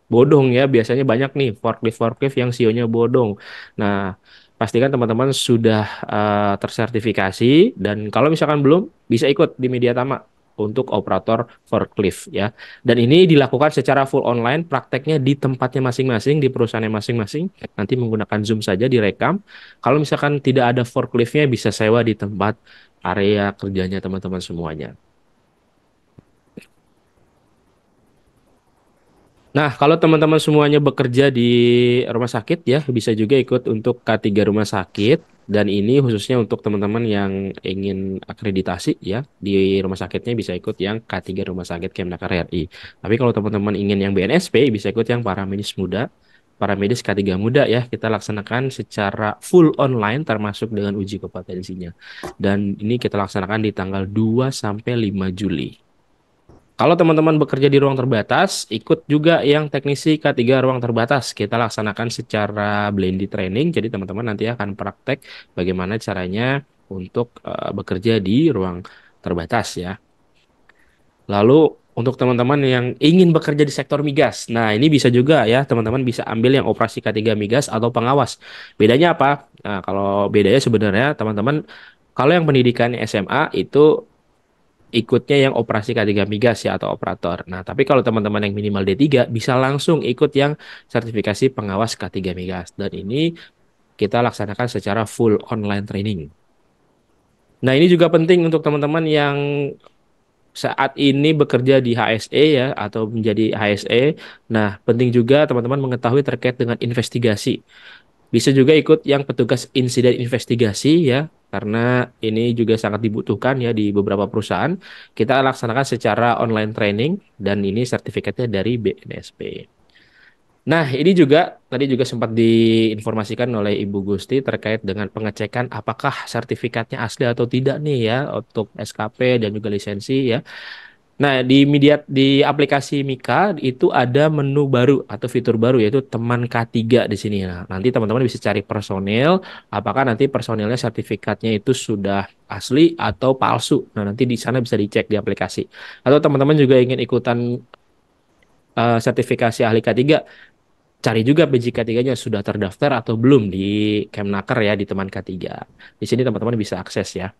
Speaker 2: bodong ya. Biasanya banyak nih forklift yang CEO-nya bodong. Nah, pastikan teman-teman sudah tersertifikasi, dan kalau misalkan belum, bisa ikut di Media Tama untuk operator forklift ya. Dan ini dilakukan secara full online, prakteknya di tempatnya masing-masing, di perusahaannya masing-masing. Nanti menggunakan Zoom saja direkam. Kalau misalkan tidak ada forkliftnya, bisa sewa di tempat area kerjanya teman-teman semuanya. Nah, kalau teman-teman semuanya bekerja di rumah sakit ya, bisa juga ikut untuk K3 rumah sakit. Dan ini khususnya untuk teman-teman yang ingin akreditasi ya, di rumah sakitnya bisa ikut yang K3 rumah sakit Kemnaker RI. Tapi kalau teman-teman ingin yang BNSP, bisa ikut yang paramedis muda, paramedis K3 muda ya. Kita laksanakan secara full online termasuk dengan uji kompetensinya. Dan ini kita laksanakan di tanggal 2 sampai 5 Juli. Kalau teman-teman bekerja di ruang terbatas, ikut juga yang teknisi K3 ruang terbatas. Kita laksanakan secara blended training, jadi teman-teman nanti akan praktek bagaimana caranya untuk bekerja di ruang terbatas ya. Lalu untuk teman-teman yang ingin bekerja di sektor migas, nah ini bisa juga ya, teman-teman bisa ambil yang operasi K3 migas atau pengawas. Bedanya apa? Nah, kalau bedanya sebenarnya teman-teman, kalau yang pendidikan SMA itu ikutnya yang operasi K3 migas ya, atau operator. Nah, tapi kalau teman-teman yang minimal D3 bisa langsung ikut yang sertifikasi pengawas K3 migas. Dan ini kita laksanakan secara full online training. Nah, ini juga penting untuk teman-teman yang saat ini bekerja di HSE ya, atau menjadi HSE. Nah, penting juga teman-teman mengetahui terkait dengan investigasi. Bisa juga ikut yang petugas insiden investigasi ya, karena ini juga sangat dibutuhkan ya di beberapa perusahaan. Kita laksanakan secara online training, dan ini sertifikatnya dari BNSP. Nah, ini juga tadi juga sempat diinformasikan oleh Ibu Gusti terkait dengan pengecekan apakah sertifikatnya asli atau tidak nih ya untuk SKP dan juga lisensi ya. Nah, di aplikasi Mika itu ada menu baru atau fitur baru yaitu teman K3 di sini. Nah, nanti teman-teman bisa cari personil, apakah nanti personilnya sertifikatnya itu sudah asli atau palsu. Nah, nanti di sana bisa dicek di aplikasi. Atau teman-teman juga ingin ikutan sertifikasi ahli K3, cari juga PJ K3-nya sudah terdaftar atau belum di Kemnaker ya, di teman K3. Di sini teman-teman bisa akses ya.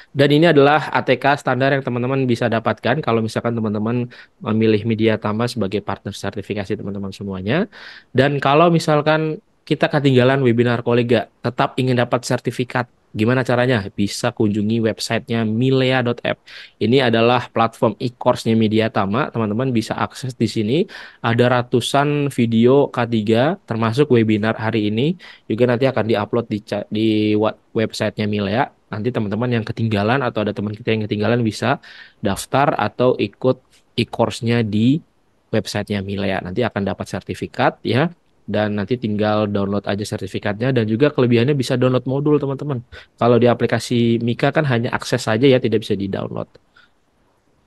Speaker 2: Dan ini adalah ATK standar yang teman-teman bisa dapatkan kalau misalkan teman-teman memilih Media Tama sebagai partner sertifikasi teman-teman semuanya. Dan kalau misalkan kita ketinggalan webinar kolega, tetap ingin dapat sertifikat, gimana caranya? Bisa kunjungi websitenya milea.app. Ini adalah platform e-course-nya Media Tama. Teman-teman bisa akses di sini. Ada ratusan video K3, termasuk webinar hari ini. Juga nanti akan diupload di websitenya Milea. Nanti teman-teman yang ketinggalan atau ada teman kita yang ketinggalan bisa daftar atau ikut e-course-nya di websitenya Milea. Nanti akan dapat sertifikat ya. Dan nanti tinggal download aja sertifikatnya dan juga kelebihannya bisa download modul teman-teman. Kalau di aplikasi Mika kan hanya akses saja ya, tidak bisa di-download.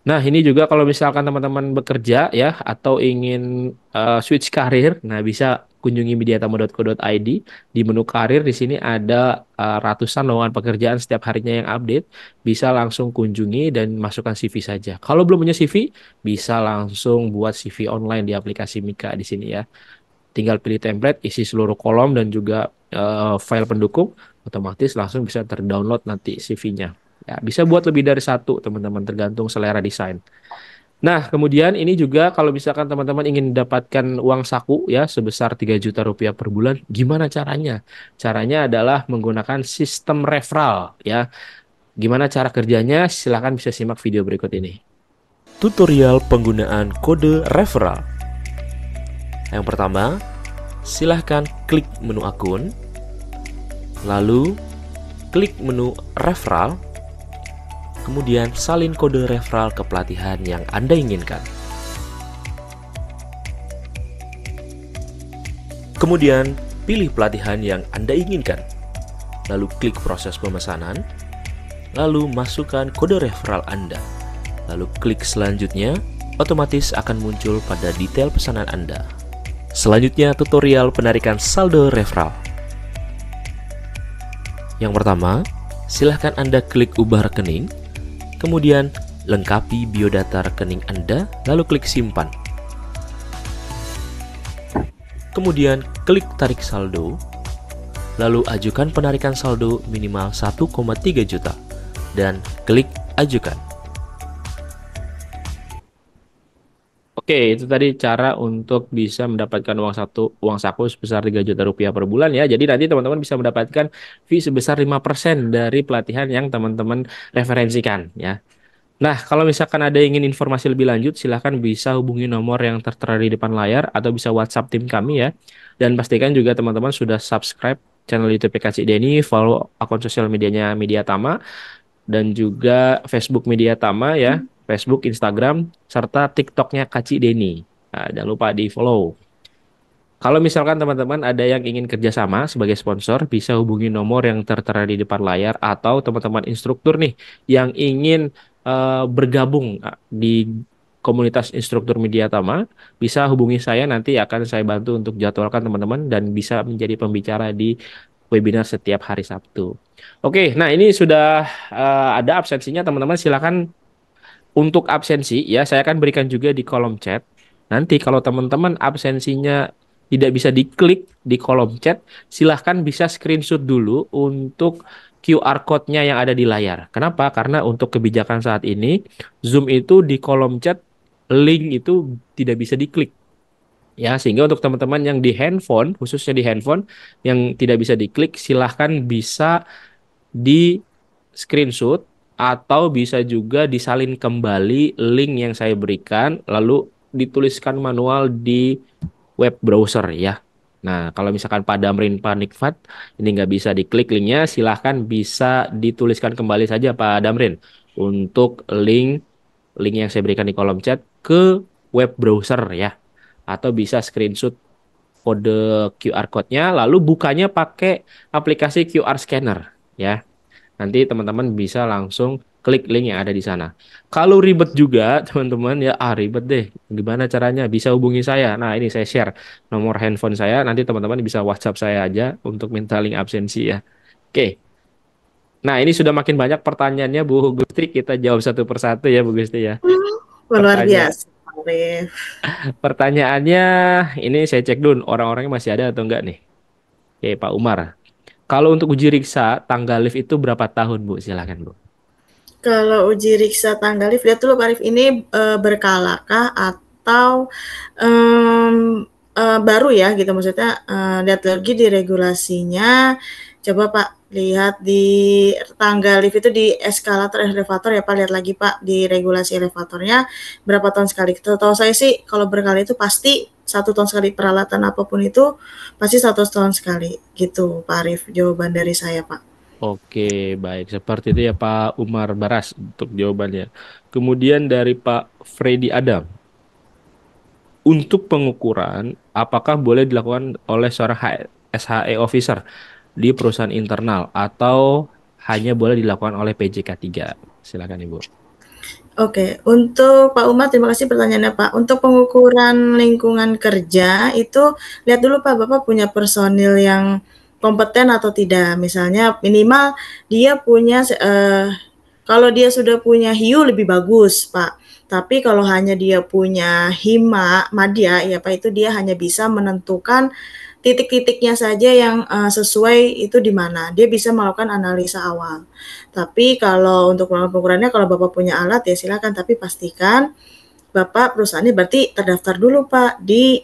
Speaker 2: Nah, ini juga kalau misalkan teman-teman bekerja ya atau ingin switch karir, nah bisa kunjungi mediatama.co.id. Di menu karir di sini ada ratusan lowongan pekerjaan setiap harinya yang update. Bisa langsung kunjungi dan masukkan CV saja. Kalau belum punya CV, bisa langsung buat CV online di aplikasi Mika di sini ya. Tinggal pilih template, isi seluruh kolom dan juga file pendukung, otomatis langsung bisa terdownload nanti CV-nya. Ya, bisa buat lebih dari satu, teman-teman, tergantung selera desain. Nah, kemudian ini juga kalau misalkan teman-teman ingin mendapatkan uang saku ya sebesar 3 juta rupiah per bulan, gimana caranya? Caranya adalah menggunakan sistem referral ya. Gimana cara kerjanya? Silahkan bisa simak video berikut ini.
Speaker 3: Tutorial penggunaan kode referral. Yang pertama, silahkan klik menu akun, lalu klik menu referral, kemudian salin kode referral ke pelatihan yang Anda inginkan. Kemudian, pilih pelatihan yang Anda inginkan, lalu klik proses pemesanan, lalu masukkan kode referral Anda, lalu klik selanjutnya, otomatis akan muncul pada detail pesanan Anda. Selanjutnya, tutorial penarikan saldo referral. Yang pertama, silahkan Anda klik ubah rekening, kemudian lengkapi biodata rekening Anda, lalu klik simpan. Kemudian klik tarik saldo, lalu ajukan penarikan saldo minimal 1,3 juta, dan klik ajukan.
Speaker 2: Oke, itu tadi cara untuk bisa mendapatkan uang saku sebesar 3 juta rupiah per bulan ya. Jadi nanti teman-teman bisa mendapatkan fee sebesar 5% dari pelatihan yang teman-teman referensikan ya. Nah, kalau misalkan ada yang ingin informasi lebih lanjut, silahkan bisa hubungi nomor yang tertera di depan layar atau bisa WhatsApp tim kami ya. Dan pastikan juga teman-teman sudah subscribe channel YouTube PKC Denny, follow akun sosial medianya Media Tama, dan juga Facebook Media Tama ya, Facebook, Instagram, serta TikToknya Kaci Denny. Nah, jangan lupa di follow. Kalau misalkan teman-teman ada yang ingin kerjasama sebagai sponsor, bisa hubungi nomor yang tertera di depan layar atau teman-teman instruktur nih yang ingin bergabung di komunitas instruktur Media Tama, bisa hubungi saya, nanti akan saya bantu untuk jadwalkan teman-teman dan bisa menjadi pembicara di webinar setiap hari Sabtu. Oke, nah ini sudah ada absensinya teman-teman, silakan untuk absensi ya saya akan berikan juga di kolom chat. Nanti kalau teman-teman absensinya tidak bisa diklik di kolom chat, silahkan bisa screenshot dulu untuk QR code-nya yang ada di layar. Kenapa? Karena untuk kebijakan saat ini, Zoom itu di kolom chat, link itu tidak bisa diklik. Ya, sehingga untuk teman-teman yang di handphone, khususnya di handphone, yang tidak bisa diklik, silahkan bisa di screenshot atau bisa juga disalin kembali link yang saya berikan lalu dituliskan manual di web browser ya. Nah, kalau misalkan Pak Damrin Pak Nikfat ini nggak bisa diklik linknya, silahkan bisa dituliskan kembali saja Pak Damrin untuk link yang saya berikan di kolom chat ke web browser ya. Atau bisa screenshot kode QR code-nya lalu bukanya pakai aplikasi QR scanner ya. Nanti teman-teman bisa langsung klik link yang ada di sana. Kalau ribet juga, teman-teman ya, ribet deh. Gimana caranya? Bisa hubungi saya. Nah, ini saya share nomor handphone saya. Nanti teman-teman bisa WhatsApp saya aja untuk minta link absensi ya. Oke. Nah, ini sudah makin banyak pertanyaannya, Bu Gusti. Kita jawab satu persatu ya, Bu Gusti ya.
Speaker 1: Luar
Speaker 2: Pertanyaan
Speaker 1: biasa, Pak Arif.
Speaker 2: Pertanyaannya, ini saya cek dulu orang-orangnya masih ada atau enggak nih. Oke, Pak Umar. Kalau untuk uji riksa, tanggal lift itu berapa tahun, Bu? Silakan, Bu.
Speaker 1: Kalau uji riksa tanggal lift, lihat dulu Pak Arif ini berkalakah atau baru ya gitu maksudnya, lihat lagi di regulasinya. Coba Pak lihat di tanggal lift itu di eskalator elevator ya Pak, lihat lagi Pak di regulasi elevatornya berapa tahun sekali. Setahu saya sih kalau berkali itu pasti 1 tahun sekali, peralatan apapun itu pasti 1 tahun sekali gitu Pak Arif, jawaban dari saya Pak.
Speaker 2: Oke, baik. Seperti itu ya, Pak Umar Baras untuk jawabannya. Kemudian dari Pak Freddy Adam. Untuk pengukuran, apakah boleh dilakukan oleh seorang SHE officer di perusahaan internal atau hanya boleh dilakukan oleh PJK 3? Silakan, Ibu.
Speaker 1: Oke, untuk Pak Umar terima kasih pertanyaannya Pak. Untuk pengukuran lingkungan kerja itu lihat dulu Pak, Bapak punya personil yang kompeten atau tidak. Misalnya minimal dia punya kalau dia sudah punya hiu lebih bagus Pak. Tapi kalau hanya dia punya hima, madya ya Pak, itu dia hanya bisa menentukan titik-titiknya saja yang sesuai itu di mana. Dia bisa melakukan analisa awal. Tapi kalau untuk melakukan pengukurannya kalau Bapak punya alat ya silakan, tapi pastikan Bapak perusahaannya berarti terdaftar dulu Pak di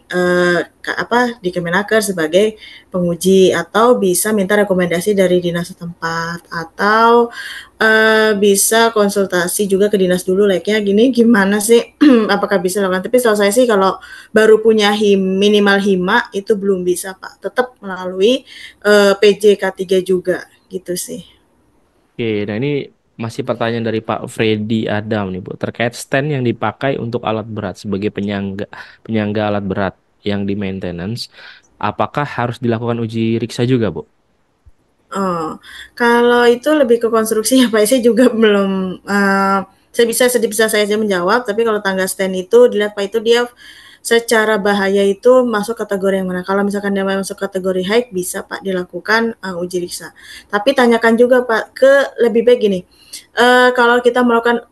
Speaker 1: di Kemenaker sebagai penguji, atau bisa minta rekomendasi dari dinas setempat, atau bisa konsultasi juga ke dinas dulu like-nya gini gimana sih apakah bisa dilakukan. Tapi setahu saya sih kalau baru punya minimal hima itu belum bisa Pak, tetap melalui PJK 3 juga gitu sih.
Speaker 2: Oke, nah ini masih pertanyaan dari Pak Freddy Adam nih, Bu, terkait stand yang dipakai untuk alat berat sebagai penyangga penyangga alat berat yang di maintenance, apakah harus dilakukan uji riksa juga, Bu?
Speaker 1: Oh, kalau itu lebih ke konstruksi ya Pak, saya juga belum, saya bisa saja menjawab, tapi kalau tangga stand itu dilihat Pak, itu dia secara bahaya itu masuk kategori yang mana. Kalau misalkan dia masuk kategori high, bisa Pak dilakukan uji riksa. Tapi tanyakan juga Pak, lebih baik gini, kalau kita melakukan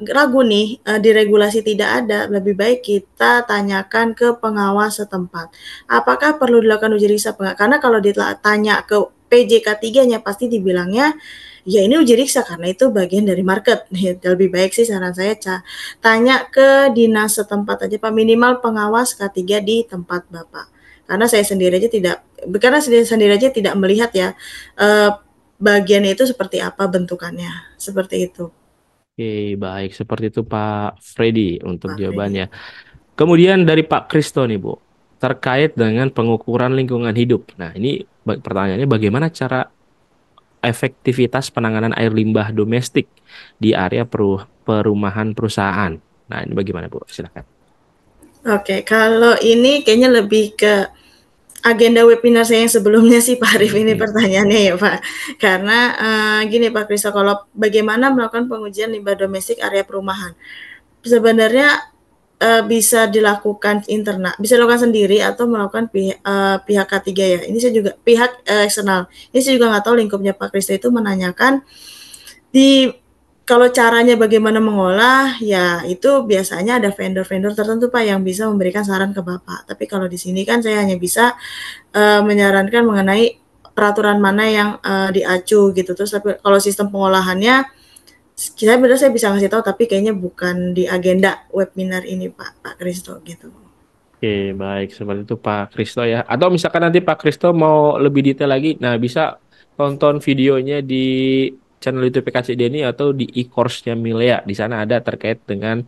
Speaker 1: ragu nih di regulasi tidak ada, lebih baik kita tanyakan ke pengawas setempat. Apakah perlu dilakukan uji riksa apa enggak? Karena kalau ditanya ke PJK 3-nya pasti dibilangnya, ya ini uji riksa karena itu bagian dari market. Lebih baik sih saran saya tanya ke dinas setempat aja Pak, minimal pengawas K3 di tempat Bapak. Karena saya sendiri aja tidak melihat ya bagiannya itu seperti apa bentukannya. Seperti itu
Speaker 2: Oke, baik. Seperti itu Pak Freddy untuk
Speaker 1: Pak Freddy.
Speaker 2: jawabannya. Kemudian dari Pak Kristo nih, Bu, terkait dengan pengukuran lingkungan hidup. Nah, ini pertanyaannya bagaimana cara efektivitas penanganan air limbah domestik di area perumahan perusahaan. Nah, ini bagaimana, Bu? Silakan.
Speaker 1: Oke, kalau ini kayaknya lebih ke agenda webinar saya yang sebelumnya sih Pak Arif ini pertanyaannya ya Pak. Karena gini Pak Kristo, kalau bagaimana melakukan pengujian limbah domestik area perumahan. Sebenarnya bisa dilakukan internal, bisa dilakukan sendiri atau melakukan pihak K3 ya. Ini saya juga pihak eksternal. Ini saya juga nggak tahu lingkupnya Pak Kristo itu menanyakan di kalau caranya bagaimana mengolah, ya itu biasanya ada vendor-vendor tertentu Pak yang bisa memberikan saran ke Bapak. Tapi kalau di sini kan saya hanya bisa menyarankan mengenai peraturan mana yang diacu gitu. Terus tapi kalau sistem pengolahannya saya bisa ngasih tahu tapi kayaknya bukan di agenda webinar ini Pak Kristo gitu.
Speaker 2: Oke, baik. Seperti itu Pak Kristo ya. Atau misalkan nanti Pak Kristo mau lebih detail lagi, nah bisa tonton videonya di channel YouTube PKC Deni atau di e-course-nya Milea. Di sana ada terkait dengan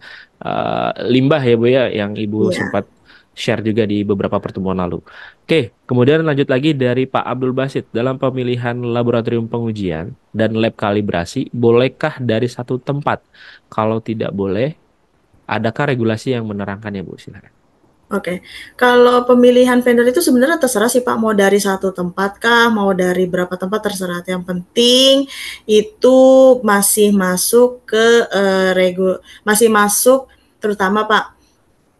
Speaker 2: limbah ya Bu ya, yang Ibu
Speaker 1: Iya.
Speaker 2: sempat share juga di beberapa pertemuan lalu. Oke, kemudian lanjut lagi dari Pak Abdul Basit. Dalam pemilihan laboratorium pengujian dan lab kalibrasi, bolehkah dari satu tempat? Kalau tidak boleh, adakah regulasi yang menerangkannya Bu? Silakan.
Speaker 1: Oke, kalau pemilihan vendor itu sebenarnya terserah sih Pak, mau dari satu tempat kah, mau dari berapa tempat terserah. Yang penting itu masih masuk ke masih masuk, terutama Pak,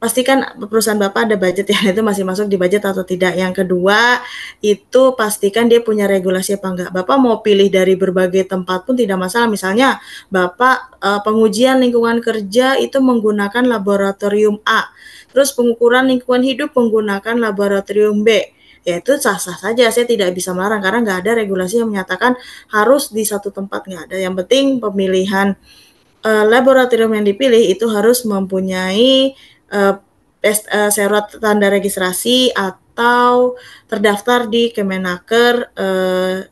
Speaker 1: pastikan perusahaan Bapak ada budget ya, itu masih masuk di budget atau tidak. Yang kedua, itu pastikan dia punya regulasi apa enggak. Bapak mau pilih dari berbagai tempat pun tidak masalah. Misalnya Bapak pengujian lingkungan kerja itu menggunakan laboratorium A, terus pengukuran lingkungan hidup menggunakan laboratorium B. Ya itu sah-sah saja, saya tidak bisa melarang karena nggak ada regulasi yang menyatakan harus di satu tempat, nggak ada. Yang penting pemilihan laboratorium yang dipilih itu harus mempunyai surat tanda registrasi atau terdaftar di Kemenaker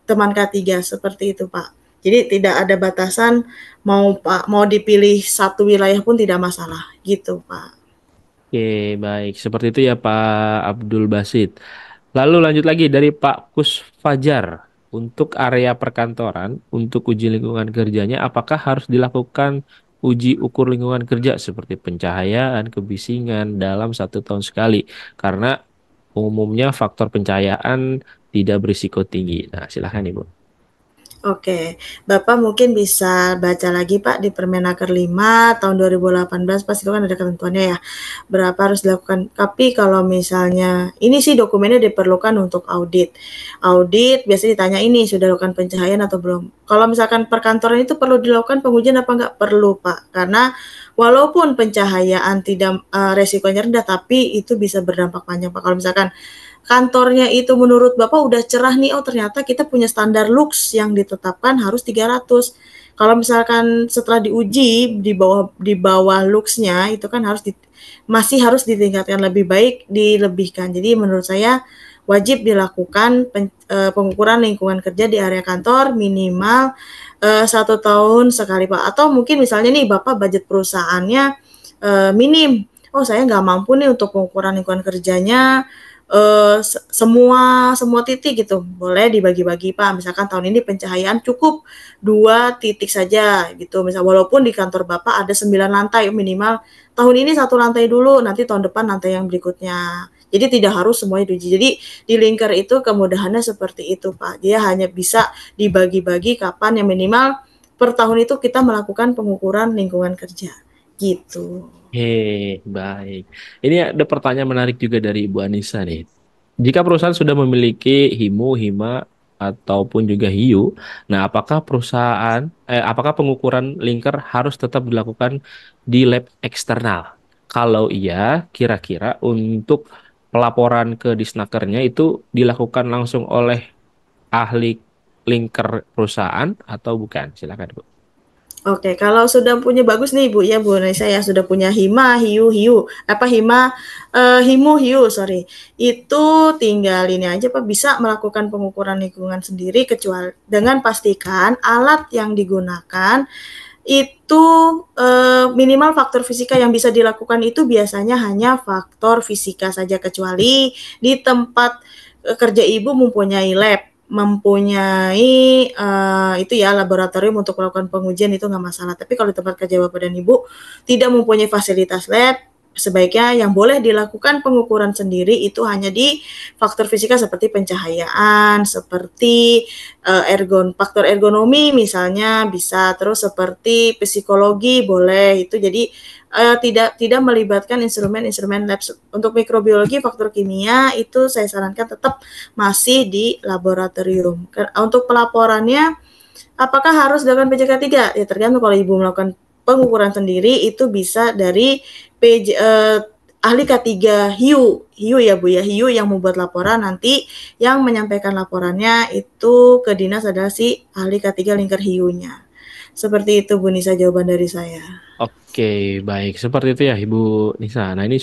Speaker 1: teman K3 seperti itu Pak. Jadi tidak ada batasan mau dipilih satu wilayah pun tidak masalah gitu Pak.
Speaker 2: Oke, baik. Seperti itu ya Pak Abdul Basit. Lalu lanjut lagi dari Pak Kus Fajar. Untuk area perkantoran, untuk uji lingkungan kerjanya, apakah harus dilakukan uji ukur lingkungan kerja seperti pencahayaan, kebisingan dalam 1 tahun sekali? Karena umumnya faktor pencahayaan tidak berisiko tinggi. Nah, silahkan Ibu.
Speaker 1: Oke, Bapak mungkin bisa baca lagi Pak di Permenaker 5 tahun 2018, pasti itu kan ada ketentuannya ya, berapa harus dilakukan. Tapi kalau misalnya, ini sih dokumennya diperlukan untuk audit. Audit biasanya ditanya ini, sudah lakukan pencahayaan atau belum. Kalau misalkan perkantoran itu perlu dilakukan pengujian apa enggak? Perlu Pak, karena walaupun pencahayaan tidak resikonya rendah, tapi itu bisa berdampak panjang Pak. Kalau misalkan kantornya itu menurut Bapak udah cerah nih, oh ternyata kita punya standar lux yang ditetapkan harus 300. Kalau misalkan setelah diuji di bawah luxnya itu kan masih harus ditingkatkan lebih baik, dilebihkan. Jadi menurut saya wajib dilakukan pengukuran lingkungan kerja di area kantor minimal 1 tahun sekali Pak. Atau mungkin misalnya nih Bapak budget perusahaannya minim, oh saya nggak mampu nih untuk pengukuran lingkungan kerjanya semua titik gitu, boleh dibagi-bagi Pak. Misalkan tahun ini pencahayaan cukup 2 titik saja gitu. Misal walaupun di kantor Bapak ada 9 lantai, minimal tahun ini 1 lantai dulu, nanti tahun depan lantai yang berikutnya. Jadi tidak harus semuanya diuji. Jadi di linker itu kemudahannya seperti itu Pak. Dia hanya bisa dibagi-bagi kapan yang minimal per tahun itu kita melakukan pengukuran lingkungan kerja gitu.
Speaker 2: Baik. Ini ada pertanyaan menarik juga dari Ibu Anissa nih. Jika perusahaan sudah memiliki HIMU, HIMA, ataupun juga HIU, nah apakah pengukuran linker harus tetap dilakukan di lab eksternal? Kalau iya, kira-kira untuk pelaporan ke Disnakernya itu dilakukan langsung oleh ahli linker perusahaan atau bukan? Silakan, Bu.
Speaker 1: Oke, kalau sudah punya bagus nih Bu ya, Bu Nisa ya, sudah punya HIMA, HIMU, HIU, sorry. Itu tinggal ini aja Pak, bisa melakukan pengukuran lingkungan sendiri kecuali dengan pastikan alat yang digunakan itu minimal faktor fisika yang bisa dilakukan itu biasanya hanya faktor fisika saja, kecuali di tempat kerja Ibu mempunyai lab, mempunyai itu ya laboratorium untuk melakukan pengujian, itu nggak masalah. Tapi kalau di tempat kerja Bapak dan Ibu tidak mempunyai fasilitas lab, sebaiknya yang boleh dilakukan pengukuran sendiri itu hanya di faktor fisika seperti pencahayaan, seperti faktor ergonomi misalnya bisa, terus seperti psikologi boleh itu. Jadi tidak melibatkan instrumen-instrumen lab. Untuk mikrobiologi, faktor kimia itu saya sarankan tetap masih di laboratorium. Untuk pelaporannya apakah harus dilakukan PJK 3? Ya tergantung. Kalau Ibu melakukan pengukuran sendiri itu bisa dari ahli K3 HIU ya Bu ya, HIU yang membuat laporan, nanti yang menyampaikan laporannya itu ke dinas adalah si ahli K3 linker HIU-nya. Seperti itu Bu Nisa jawaban dari saya.
Speaker 2: Oke, baik. Seperti itu ya Ibu Nisa. Nah, ini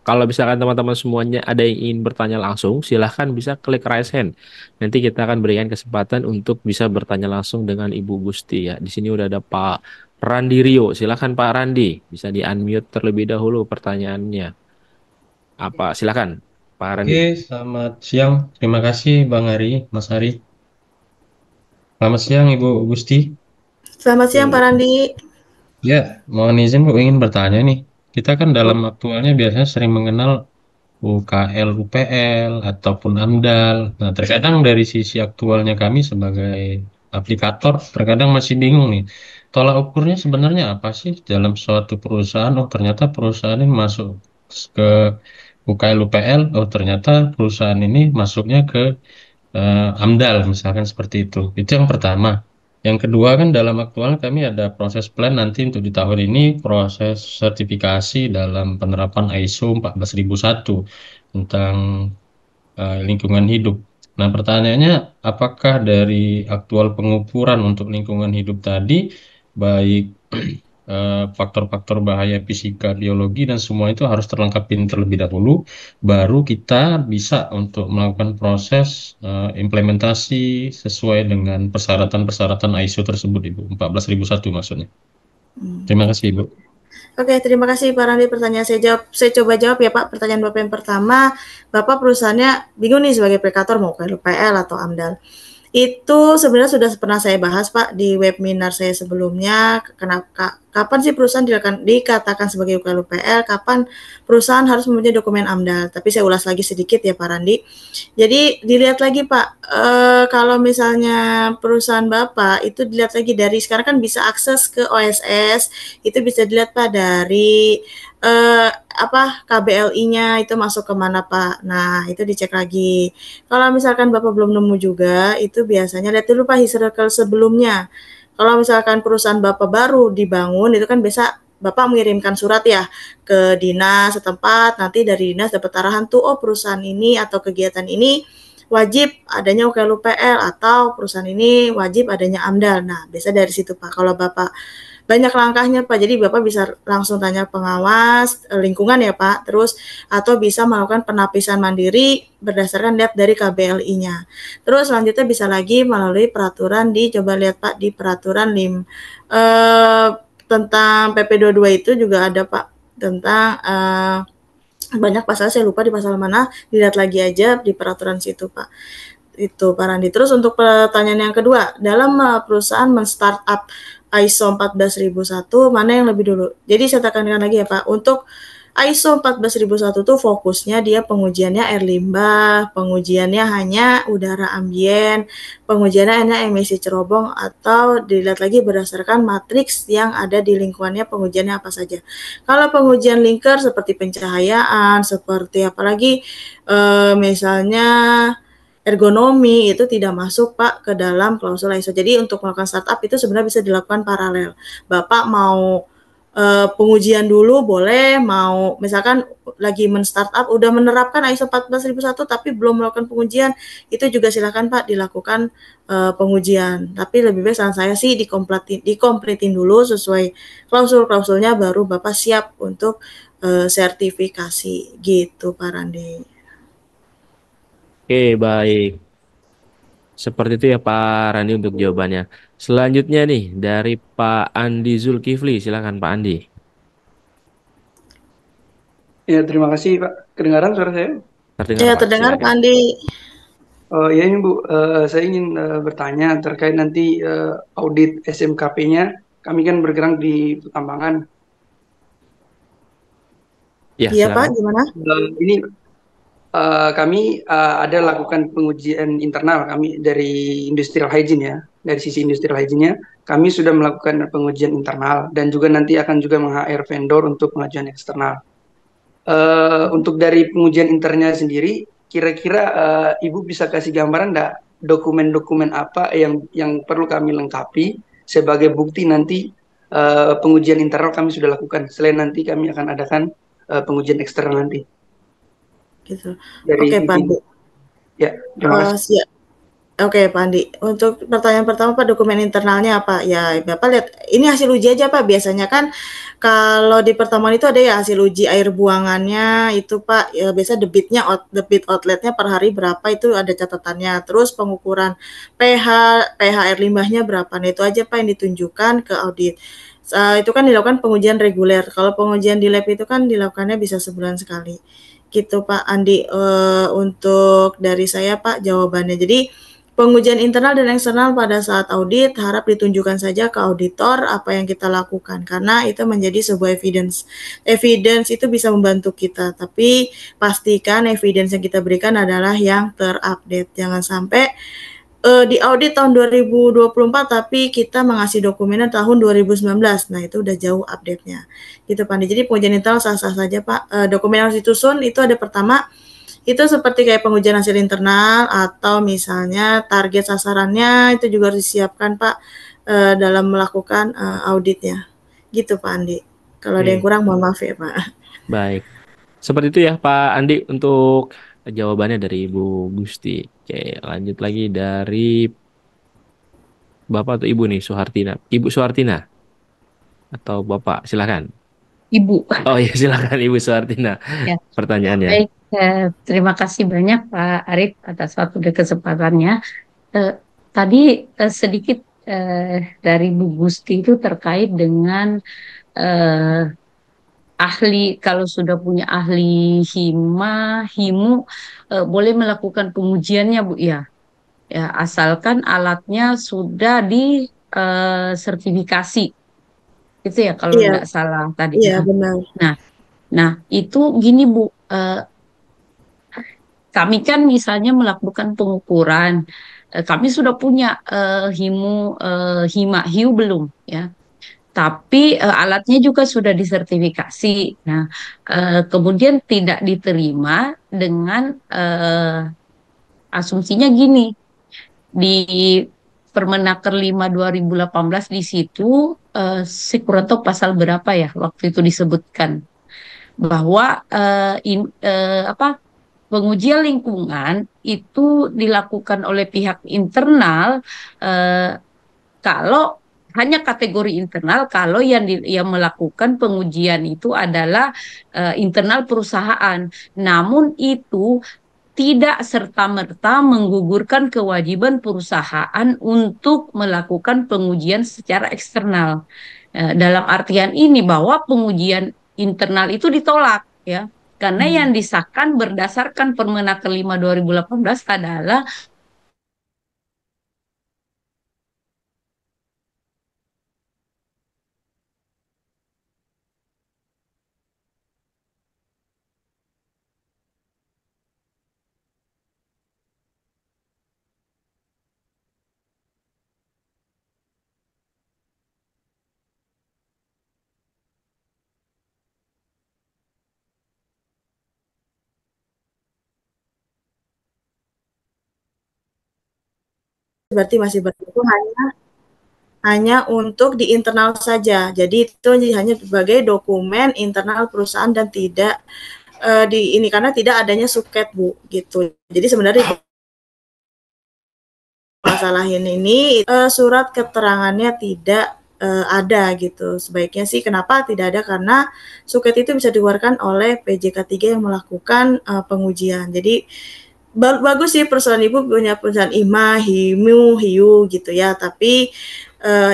Speaker 2: kalau misalkan teman-teman semuanya ada yang ingin bertanya langsung, silahkan bisa klik raise hand. Nanti kita akan berikan kesempatan untuk bisa bertanya langsung dengan Ibu Gusti ya. Di sini udah ada Pak Randi Rio. Silahkan Pak Randi, bisa di-unmute terlebih dahulu pertanyaannya. Apa? Silahkan Pak Randi.
Speaker 4: Oke, selamat siang. Terima kasih Bang Ari, Mas Ari. Selamat siang Ibu Gusti.
Speaker 1: Selamat siang Pak Randi.
Speaker 4: Ya, mohon izin Bu ingin bertanya nih. Kita kan dalam aktualnya biasanya sering mengenal UKL, UPL, ataupun AMDAL. Nah, terkadang dari sisi aktualnya kami sebagai aplikator, terkadang masih bingung nih. Tolak ukurnya sebenarnya apa sih dalam suatu perusahaan? Oh, ternyata perusahaan ini masuk ke UKL, UPL. Oh, ternyata perusahaan ini masuknya ke AMDAL, misalkan seperti itu. Itu yang pertama. Yang kedua kan dalam aktual kami ada proses plan nanti untuk di tahun ini proses sertifikasi dalam penerapan ISO 14001 tentang lingkungan hidup. Nah, pertanyaannya apakah dari aktual pengukuran untuk lingkungan hidup tadi baik faktor-faktor bahaya fisika, biologi dan semua itu harus terlengkapi terlebih dahulu baru kita bisa untuk melakukan proses implementasi sesuai dengan persyaratan-persyaratan ISO tersebut, Ibu. 14001 maksudnya. Terima kasih, Ibu.
Speaker 1: Oke, terima kasih Pak Randi. Pertanyaan saya coba jawab ya Pak. Pertanyaan Bapak yang pertama, Bapak perusahaannya bingung nih sebagai aplikator mau ke LPL atau AMDAL. Itu sebenarnya sudah pernah saya bahas Pak di webinar saya sebelumnya. Kapan sih perusahaan dikatakan sebagai UKL, kapan perusahaan harus mempunyai dokumen AMDAL. Tapi saya ulas lagi sedikit ya Pak Randi. Jadi dilihat lagi Pak, kalau misalnya perusahaan Bapak itu dilihat lagi dari sekarang kan bisa akses ke OSS, itu bisa dilihat Pak dari KBLI-nya itu masuk ke mana Pak. Nah, itu dicek lagi. Kalau misalkan Bapak belum nemu juga, itu biasanya lihat dulu Pak historical sebelumnya. Kalau misalkan perusahaan Bapak baru dibangun, itu kan biasa Bapak mengirimkan surat ya ke dinas setempat, nanti dari dinas dapat arahan tuh, oh perusahaan ini atau kegiatan ini wajib adanya UKL atau perusahaan ini wajib adanya AMDAL. Nah, biasa dari situ Pak. Kalau Bapak banyak langkahnya Pak, jadi Bapak bisa langsung tanya pengawas lingkungan ya Pak, terus atau bisa melakukan penapisan mandiri berdasarkan lihat dari KBLI-nya. Terus selanjutnya bisa lagi melalui peraturan coba lihat Pak di peraturan tentang PP22 itu juga ada Pak tentang banyak pasal saya lupa di pasal mana, dilihat lagi aja di peraturan situ Pak. Itu Pak Randi. Terus untuk pertanyaan yang kedua, dalam perusahaan men-startup ISO 14001 mana yang lebih dulu? Jadi saya tekankan lagi ya Pak, untuk ISO 14001 tuh fokusnya dia pengujiannya air limbah, pengujiannya hanya udara ambien, pengujiannya hanya emisi cerobong atau dilihat lagi berdasarkan matriks yang ada di lingkungannya pengujiannya apa saja. Kalau pengujian lingkar seperti pencahayaan, seperti apalagi misalnya ergonomi itu tidak masuk Pak ke dalam klausul ISO. Jadi untuk melakukan startup itu sebenarnya bisa dilakukan paralel. Bapak mau pengujian dulu boleh, mau misalkan lagi men-startup udah menerapkan ISO 14001 tapi belum melakukan pengujian, itu juga silakan Pak dilakukan pengujian. Tapi lebih baik saran saya sih dikompletin dulu sesuai klausul-klausulnya baru Bapak siap untuk sertifikasi gitu Pak Randi.
Speaker 2: Oke, baik. Seperti itu ya Pak Randi untuk jawabannya. Selanjutnya nih dari Pak Andi Zulkifli, silakan Pak Andi.
Speaker 5: Ya, terima kasih Pak. Kedengaran suara saya?
Speaker 2: Terdengar
Speaker 1: Ya,
Speaker 2: Pak,
Speaker 1: terdengar Pak
Speaker 2: silakan.
Speaker 1: Andi.
Speaker 5: Ya ini Bu, saya ingin bertanya terkait nanti audit SMKP-nya. Kami kan bergerak di pertambangan.
Speaker 2: Ya,
Speaker 1: Iya Pak,
Speaker 2: silakan.
Speaker 1: gimana?
Speaker 5: Ini kami ada lakukan pengujian internal kami dari industrial hygiene ya. Dari sisi industrial hygiene-nya, kami sudah melakukan pengujian internal dan juga nanti akan juga meng-HR vendor untuk pengajuan eksternal. Untuk dari pengujian internalnya sendiri, kira-kira Ibu bisa kasih gambaran enggak dokumen-dokumen apa yang perlu kami lengkapi sebagai bukti nanti pengujian internal kami sudah lakukan. Selain nanti kami akan adakan pengujian eksternal nanti.
Speaker 1: Gitu.
Speaker 5: Dari
Speaker 1: Oke Pak
Speaker 5: itu.
Speaker 1: Andi.
Speaker 5: Ya, terima kasih.
Speaker 1: Siap. Oke Pak Andi, untuk pertanyaan pertama Pak, dokumen internalnya apa? Ya Bapak lihat, ini hasil uji aja Pak, biasanya kan kalau di pertemuan itu ada ya hasil uji air buangannya itu Pak, ya biasa debit outletnya per hari berapa itu ada catatannya, terus pengukuran pH air limbahnya berapa, nah itu aja Pak yang ditunjukkan ke audit. Itu kan dilakukan pengujian reguler, kalau pengujian di lab itu kan dilakukannya bisa sebulan sekali. Gitu Pak Andi, untuk dari saya Pak jawabannya. Jadi Pengujian internal dan eksternal pada saat audit harap ditunjukkan saja ke auditor apa yang kita lakukan karena itu menjadi sebuah evidence. Evidence itu bisa membantu kita, tapi pastikan evidence yang kita berikan adalah yang terupdate. Jangan sampai di audit tahun 2024 tapi kita mengasih dokumennya tahun 2019. Nah, itu udah jauh update-nya. Gitu, Pak Andi. Jadi pengujian internal sah-sah saja, Pak. Dokumen yang harus disusun itu ada pertama itu seperti kayak pengujian hasil internal atau misalnya target sasarannya itu juga harus disiapkan Pak dalam melakukan auditnya. Gitu Pak Andi. Kalau ada yang
Speaker 2: Oke,
Speaker 1: kurang mohon maaf ya Pak.
Speaker 2: baik. Seperti itu ya Pak Andi untuk jawabannya dari Ibu Gusti. Oke, lanjut lagi dari Bapak atau Ibu nih, Suhartina. Ibu Suhartina atau Bapak, silakan.
Speaker 6: Ibu.
Speaker 2: Oh iya, silakan Ibu Suhartina.
Speaker 6: Ya,
Speaker 2: Pertanyaannya.
Speaker 6: baik. Terima kasih banyak Pak Arif atas waktu dan kesempatannya. Tadi sedikit dari Bu Gusti itu terkait dengan ahli, kalau sudah punya ahli himu, boleh melakukan pengujiannya Bu ya. Ya, asalkan alatnya sudah di sertifikasi. Itu ya kalau
Speaker 1: Iya,
Speaker 6: nggak salah tadi.
Speaker 1: iya benar.
Speaker 6: Nah, itu gini Bu, kami kan misalnya melakukan pengukuran, kami sudah punya hiu belum ya, tapi alatnya juga sudah disertifikasi. Nah, kemudian tidak diterima dengan asumsinya gini, di Permenaker 5 2018 di situ, saya kurang tahu pasal berapa ya waktu itu disebutkan bahwa pengujian lingkungan itu dilakukan oleh pihak internal kalau hanya kategori internal, kalau yang melakukan pengujian itu adalah internal perusahaan. Namun itu tidak serta-merta menggugurkan kewajiban perusahaan untuk melakukan pengujian secara eksternal. Dalam artian ini bahwa pengujian internal itu ditolak ya. Karena yang disahkan berdasarkan Permenaker 5 2018 adalah
Speaker 1: Berarti masih berlaku hanya untuk di internal saja. Jadi itu hanya sebagai dokumen internal perusahaan dan tidak di ini karena tidak adanya suket Bu gitu. Jadi sebenarnya masalahin ini surat keterangannya tidak ada gitu. Sebaiknya sih kenapa tidak ada karena suket itu bisa dikeluarkan oleh PJK 3 yang melakukan pengujian. Jadi bagus sih perusahaan Ibu punya perusahaan IMA, HIMU, HIU gitu ya, tapi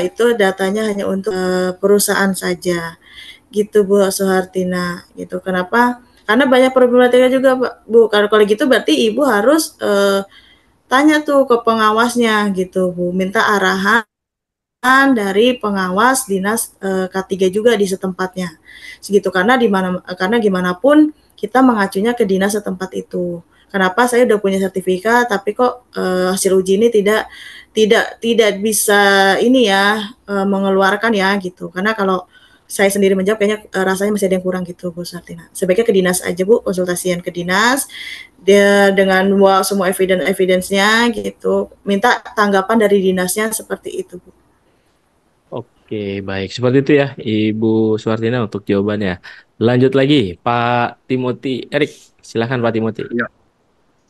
Speaker 1: itu datanya hanya untuk perusahaan saja. Gitu Bu Suhartina gitu. Kenapa? Karena banyak problematika juga Bu. Kalau gitu berarti Ibu harus tanya tuh ke pengawasnya gitu Bu, minta arahan dari pengawas dinas K3 juga di setempatnya. Segitu karena gimana pun kita mengacunya ke dinas setempat itu. Kenapa saya udah punya sertifikat tapi kok hasil uji ini tidak bisa ini ya mengeluarkan ya gitu. Karena kalau saya sendiri menjawab kayaknya rasanya masih ada yang kurang gitu Bu Sartina. Sebaiknya ke dinas aja Bu, konsultasian ke dinas dengan semua evidence-nya gitu. Minta tanggapan dari dinasnya seperti itu Bu.
Speaker 2: Oke, baik. Seperti itu ya, Ibu Suhartina untuk jawabannya. Lanjut lagi, Pak Timothy Erik. Silakan Pak Timothy.
Speaker 7: Ya.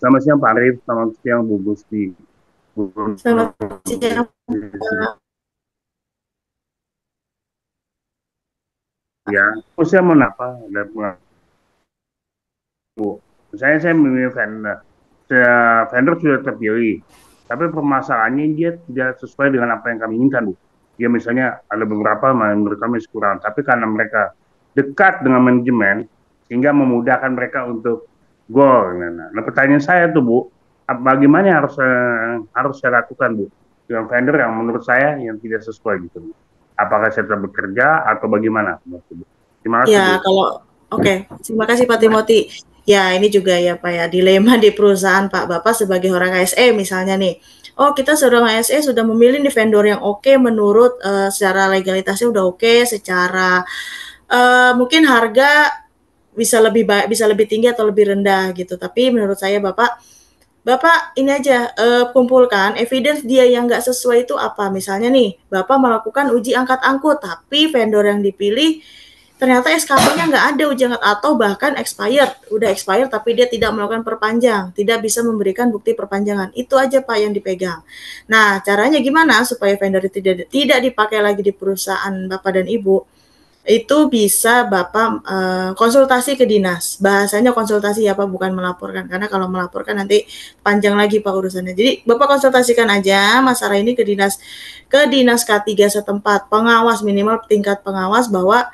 Speaker 7: Selamat siang Pak Arif, selamat siang Bu Gusti.
Speaker 1: Selamat siang.
Speaker 7: Ya, saya mau apa? Bu, saya memilih vendor. Vendor sudah terpilih, tapi permasalahannya dia tidak sesuai dengan apa yang kami inginkan, Bu. Dia misalnya ada beberapa menurut kami kurang, tapi karena mereka dekat dengan manajemen, sehingga memudahkan mereka untuk goal. Nah, pertanyaan saya tuh Bu, bagaimana yang harus saya lakukan, Bu, dengan vendor yang menurut saya yang tidak sesuai gitu, Bu? Apakah saya tetap bekerja atau bagaimana? Terima kasih,
Speaker 1: Ya,
Speaker 7: Bu.
Speaker 1: kalau oke, terima kasih Pak Timothy. Ya, ini juga ya Pak ya, dilema di perusahaan Pak. Bapak sebagai orang HSE misalnya nih. Oh, kita seorang HSE sudah memilih nih vendor yang oke menurut secara legalitasnya udah oke, secara mungkin harga bisa lebih baik, bisa lebih tinggi atau lebih rendah gitu. Tapi menurut saya Bapak ini aja kumpulkan evidence dia yang nggak sesuai itu apa. Misalnya nih, Bapak melakukan uji angkat angkut, tapi vendor yang dipilih ternyata SKP-nya nggak ada uji angkat atau bahkan expired, udah expired tapi dia tidak melakukan perpanjang, tidak bisa memberikan bukti perpanjangan. Itu aja Pak yang dipegang. Nah, caranya gimana supaya vendor itu tidak dipakai lagi di perusahaan Bapak dan Ibu? Itu bisa Bapak konsultasi ke dinas. Bahasanya konsultasi ya Pak, bukan melaporkan. Karena kalau melaporkan nanti panjang lagi Pak urusannya. Jadi Bapak konsultasikan aja masalah ini ke dinas K3 setempat, pengawas minimal tingkat pengawas bahwa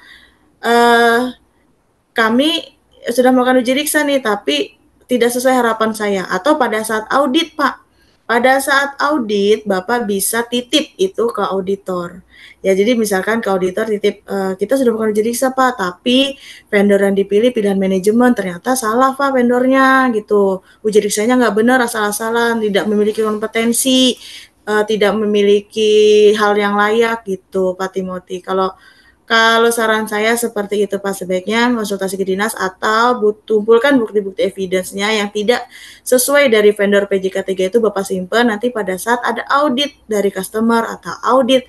Speaker 1: kami sudah melakukan uji riksa nih, tapi tidak sesuai harapan saya. Atau pada saat audit Pak, pada saat audit Bapak bisa titip itu ke auditor. Ya jadi misalkan ke auditor titip, kita sudah melakukan uji riksa Pak, tapi vendor yang dipilih pilihan manajemen ternyata salah Pak vendornya gitu. Uji riksanya nggak benar, asal-asalan, tidak memiliki kompetensi, tidak memiliki hal yang layak gitu Pak Timothy. Kalau saran saya seperti itu Pak, sebaiknya konsultasi ke dinas atau kumpulkan bukti-bukti evidence-nya yang tidak sesuai dari vendor PJK3 itu Bapak simpan, nanti pada saat ada audit dari customer atau audit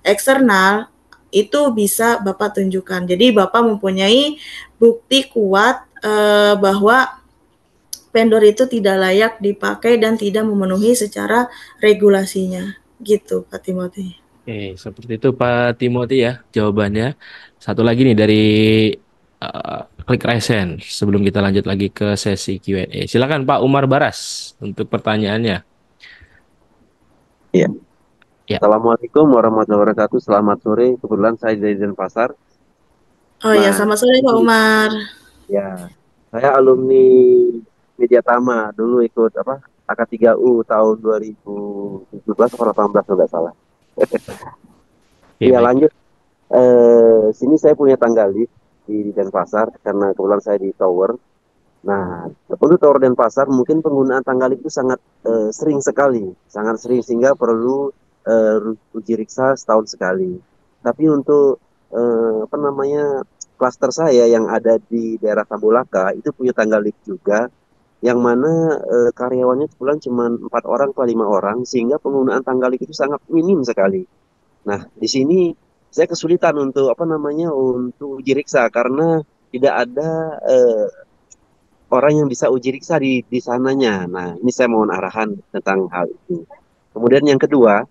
Speaker 1: eksternal itu bisa Bapak tunjukkan. Jadi Bapak mempunyai bukti kuat bahwa vendor itu tidak layak dipakai dan tidak memenuhi secara regulasinya. Gitu Pak Timothy.
Speaker 2: Oke, seperti itu Pak Timothy ya jawabannya. Satu lagi nih dari Klik Resen sebelum kita lanjut lagi ke sesi Q&A. Silakan Pak Umar Baras untuk pertanyaannya.
Speaker 8: Iya.
Speaker 2: Ya.
Speaker 8: Assalamualaikum warahmatullahi wabarakatuh. Selamat sore. Kebetulan saya dari Denpasar.
Speaker 1: Oh ya, selamat sore Pak Umar.
Speaker 8: Ya, saya alumni Media Tama. Dulu ikut AK3U tahun 2017 atau 18 kalau nggak salah. Ya lanjut. Sini saya punya tanggal lift di Denpasar karena kebetulan saya di tower. Nah, untuk tower Denpasar mungkin penggunaan tanggal itu sangat sering sekali, sangat sering sehingga perlu uji riksa setahun sekali. Tapi untuk klaster saya yang ada di daerah Tambulaka itu punya tanggal lift juga, yang mana karyawannya sebulan cuma 4 orang atau 5 orang, sehingga penggunaan tanggal lift itu sangat minim sekali. Nah, di sini saya kesulitan untuk untuk uji riksa karena tidak ada orang yang bisa uji riksa di sananya. Nah, ini saya mohon arahan tentang hal itu. Kemudian yang kedua,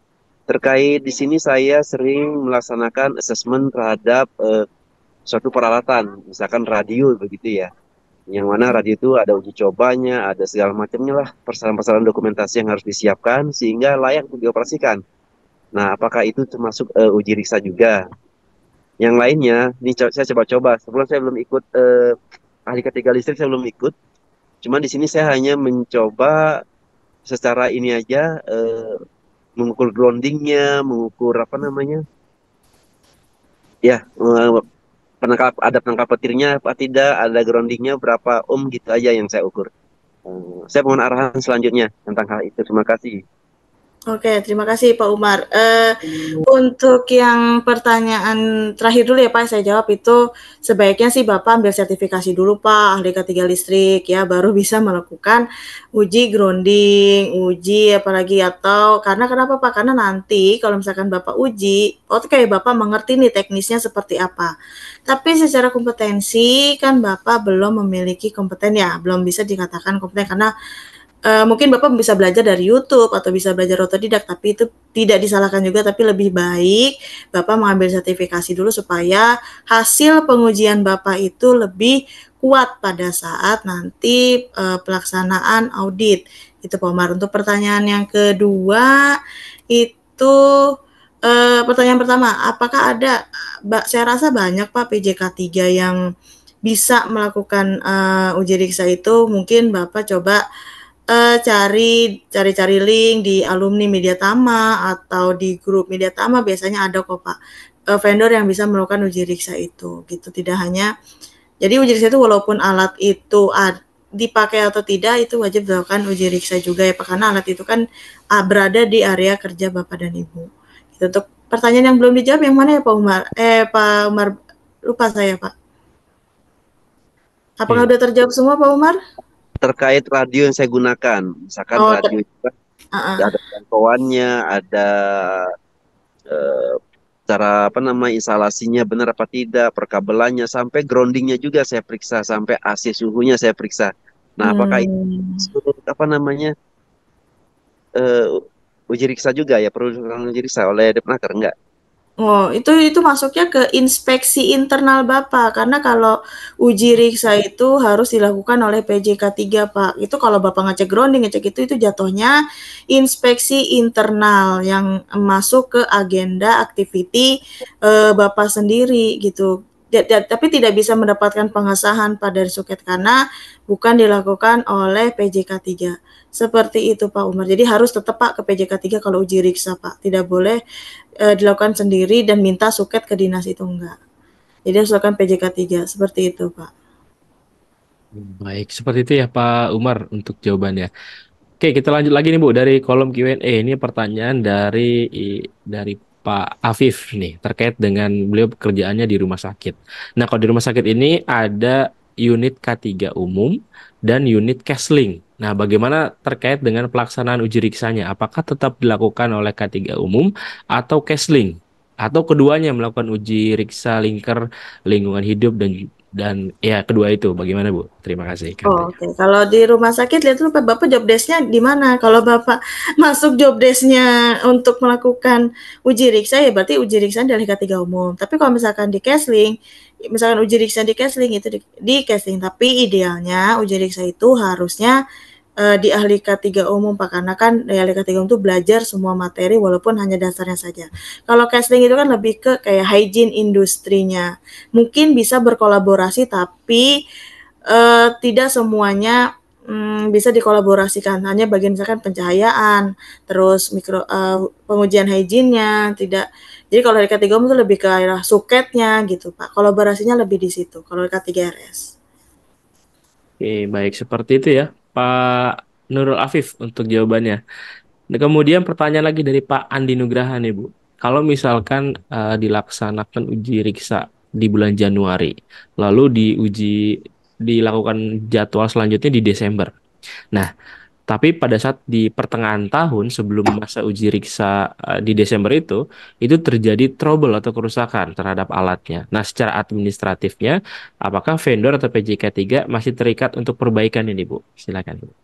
Speaker 8: terkait di sini saya sering melaksanakan asesmen terhadap suatu peralatan, misalkan radio begitu ya. Yang mana radio itu ada uji cobanya, ada segala macamnya lah, persyaratan-persyaratan dokumentasi yang harus disiapkan sehingga layak untuk dioperasikan. Nah, apakah itu termasuk uji riksa juga? Yang lainnya, ini saya coba-coba. Sebelum saya belum ikut ahli ketiga listrik, saya belum ikut. Cuman di sini saya hanya mencoba secara ini aja, mengukur groundingnya, mengukur ada penangkap petirnya apa tidak, ada groundingnya berapa ohm gitu aja yang saya ukur. Saya mohon arahan selanjutnya tentang hal itu. Terima kasih.
Speaker 1: Oke, terima kasih Pak Umar. Untuk yang pertanyaan terakhir dulu ya Pak, saya jawab itu sebaiknya sih Bapak ambil sertifikasi dulu Pak, ahli ketiga listrik ya, baru bisa melakukan uji grounding, uji apalagi atau karena kenapa Pak? Karena nanti kalau misalkan Bapak uji, oke Bapak mengerti nih teknisnya seperti apa. Tapi secara kompetensi kan Bapak belum memiliki kompeten ya, belum bisa dikatakan kompeten karena mungkin Bapak bisa belajar dari YouTube atau bisa belajar otodidak, tapi itu tidak disalahkan juga, tapi lebih baik Bapak mengambil sertifikasi dulu supaya hasil pengujian Bapak itu lebih kuat pada saat nanti pelaksanaan audit. Itu Pak Umar. Untuk pertanyaan yang kedua itu pertanyaan pertama, apakah ada, saya rasa banyak Pak PJK3 yang bisa melakukan uji riksa itu, mungkin Bapak coba cari link di alumni Mediatama atau di grup Mediatama biasanya ada kok Pak, vendor yang bisa melakukan uji riksa itu gitu. Tidak hanya jadi uji riksa itu walaupun alat itu dipakai atau tidak itu wajib dilakukan uji riksa juga ya Pak, karena alat itu kan berada di area kerja Bapak dan Ibu. Gitu. Untuk pertanyaan yang belum dijawab yang mana ya Pak Umar? Pak Umar, lupa saya Pak. Apakah udah terjawab semua Pak Umar?
Speaker 8: Terkait radio yang saya gunakan, misalkan radio itu ada jangkauannya, ada cara instalasinya benar apa tidak, perkabelannya, sampai groundingnya juga saya periksa, sampai AC suhunya saya periksa. Nah, apakah itu uji riksa juga ya, perlu uji riksa oleh Depnaker enggak?
Speaker 1: Oh, itu masuknya ke inspeksi internal Bapak, karena kalau uji riksa itu harus dilakukan oleh PJK 3, Pak. Itu kalau Bapak ngecek grounding, ngecek itu jatuhnya inspeksi internal yang masuk ke agenda activity Bapak sendiri gitu. Tapi tidak bisa mendapatkan pengesahan Pak dari Suket karena bukan dilakukan oleh PJK 3. Seperti itu Pak Umar. Jadi harus tetap Pak ke PJK 3 kalau uji riksa Pak. Tidak boleh dilakukan sendiri dan minta suket ke dinas itu enggak. Jadi harus lakukan PJK 3, seperti itu Pak.
Speaker 2: Baik, seperti itu ya Pak Umar untuk jawabannya. Oke, kita lanjut lagi nih Bu dari kolom Q&A. Ini pertanyaan dari Pak Afif nih terkait dengan beliau pekerjaannya di rumah sakit. Nah, kalau di rumah sakit ini ada unit K3 umum dan unit Kesling. Nah, bagaimana terkait dengan pelaksanaan uji riksanya? Apakah tetap dilakukan oleh K3 umum atau Kesling? Atau keduanya melakukan uji riksa linker lingkungan hidup dan ya kedua itu bagaimana Bu? Terima kasih.
Speaker 1: Oke. Kalau di rumah sakit lihat dulu Bapak job desk-nya di mana. Kalau Bapak masuk job desk-nya untuk melakukan uji riksa ya berarti uji riksa dari K3 umum. Tapi kalau misalkan di Kesling, misalkan uji riksa di Kesling itu di Kesling, tapi idealnya uji riksa itu harusnya di ahli K3 umum Pak, karena kan di ahli K3 umum itu belajar semua materi walaupun hanya dasarnya saja. Kalau Kesling itu kan lebih ke kayak hygiene industrinya. Mungkin bisa berkolaborasi tapi tidak semuanya bisa dikolaborasikan, hanya bagian misalkan pencahayaan, terus pengujian hygiene-nya tidak. Jadi kalau dari K3 umum itu lebih ke arah suketnya gitu Pak. Kolaborasinya lebih di situ kalau K3RS.
Speaker 2: Oke, baik seperti itu ya Pak Nurul Afif untuk jawabannya. Nah, kemudian pertanyaan lagi dari Pak Andi Nugraha nih Bu. Kalau misalkan dilaksanakan uji riksa di bulan Januari, lalu dilakukan jadwal selanjutnya di Desember. Nah, tapi pada saat di pertengahan tahun sebelum masa uji riksa di Desember itu terjadi trouble atau kerusakan terhadap alatnya. Nah, secara administratifnya, apakah vendor atau PJK 3 masih terikat untuk perbaikan ini, Bu? Silakan, Bu.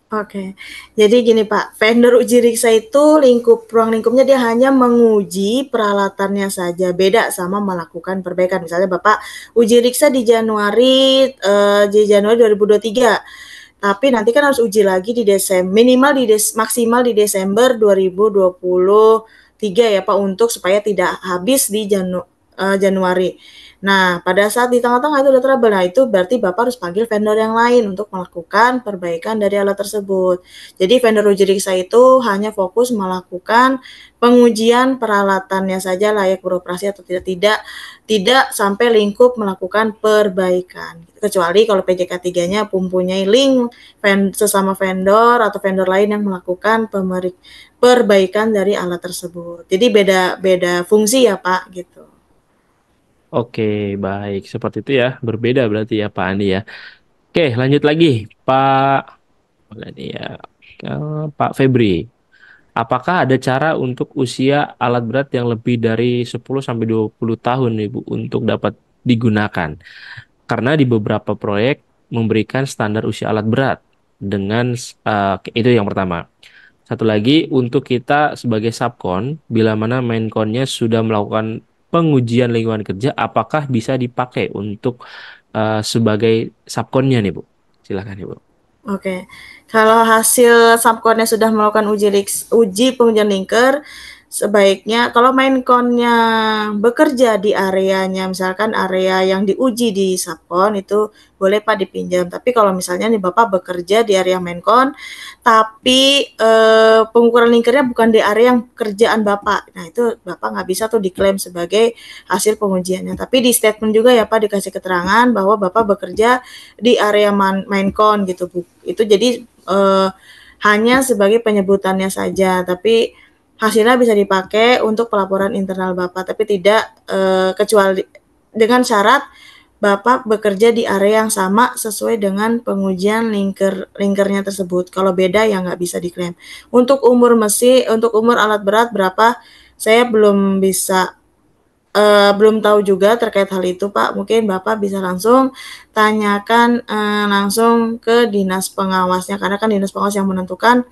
Speaker 1: Oke, jadi gini Pak, vendor uji riksa itu ruang lingkupnya dia hanya menguji peralatannya saja, beda sama melakukan perbaikan. Misalnya Bapak uji riksa di Januari 2023. Tapi nanti kan harus uji lagi di Desember, maksimal di Desember 2023 ya Pak, untuk supaya tidak habis di Januari. Nah, pada saat di tengah-tengah itu udah trouble, nah itu berarti Bapak harus panggil vendor yang lain untuk melakukan perbaikan dari alat tersebut. Jadi vendor uji riksa itu hanya fokus melakukan pengujian peralatannya saja layak beroperasi atau tidak sampai lingkup melakukan perbaikan. Kecuali kalau PJK 3-nya mempunyai link sesama vendor atau vendor lain yang melakukan perbaikan dari alat tersebut. Jadi beda fungsi ya Pak gitu.
Speaker 2: Oke, baik. Seperti itu ya. Berbeda berarti ya Pak Andi ya. Oke, lanjut lagi. Pak Febri. Apakah ada cara untuk usia alat berat yang lebih dari 10 sampai 20 tahun nih Bu untuk dapat digunakan? Karena di beberapa proyek memberikan standar usia alat berat dengan itu yang pertama. Satu lagi untuk kita sebagai subkon, bila mana mainkonnya sudah melakukan pengujian lingkungan kerja, apakah bisa dipakai untuk sebagai subkonnya nih Bu? Silakan Ibu.
Speaker 1: Oke, kalau hasil subkonnya sudah melakukan uji pengujian linker, sebaiknya kalau mainkonnya bekerja di areanya, misalkan area yang diuji di subkon itu boleh Pak dipinjam. Tapi kalau misalnya nih Bapak bekerja di area mainkon, tapi pengukuran linkernya bukan di area yang kerjaan Bapak, nah itu Bapak nggak bisa tuh diklaim sebagai hasil pengujiannya. Tapi di statement juga ya Pak dikasih keterangan bahwa Bapak bekerja di area mainkon gitu Bu. Itu jadi hanya sebagai penyebutannya saja, tapi hasilnya bisa dipakai untuk pelaporan internal Bapak, tapi tidak kecuali dengan syarat Bapak bekerja di area yang sama sesuai dengan pengujian linkernya tersebut. Kalau beda ya nggak bisa diklaim. Untuk umur untuk umur alat berat berapa, saya belum bisa belum tahu juga terkait hal itu Pak. Mungkin Bapak bisa langsung tanyakan langsung ke dinas pengawasnya, karena kan dinas pengawas yang menentukan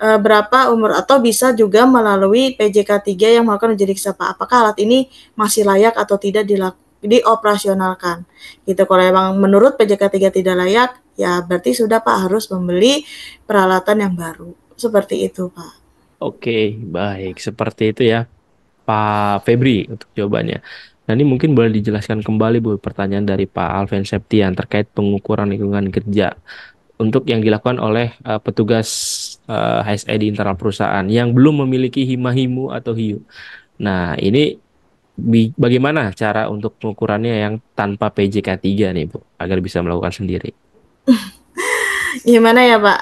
Speaker 1: berapa umur, atau bisa juga melalui PJK 3 yang melakukan uji riksa Pak. Apakah alat ini masih layak atau tidak dioperasionalkan gitu. Kalau emang menurut PJK 3 tidak layak, ya berarti sudah Pak harus membeli peralatan yang baru. Seperti itu Pak.
Speaker 2: Oke, baik. Seperti itu ya, Pak Febri untuk jawabannya. Nah, ini mungkin boleh dijelaskan kembali Bu pertanyaan dari Pak Alven Septian terkait pengukuran lingkungan kerja untuk yang dilakukan oleh petugas HSE di internal perusahaan yang belum memiliki HIMA-HIMU atau HIU. Nah, ini bagaimana cara untuk pengukurannya yang tanpa PJK 3 nih Bu, agar bisa melakukan sendiri?
Speaker 1: Gimana ya Pak?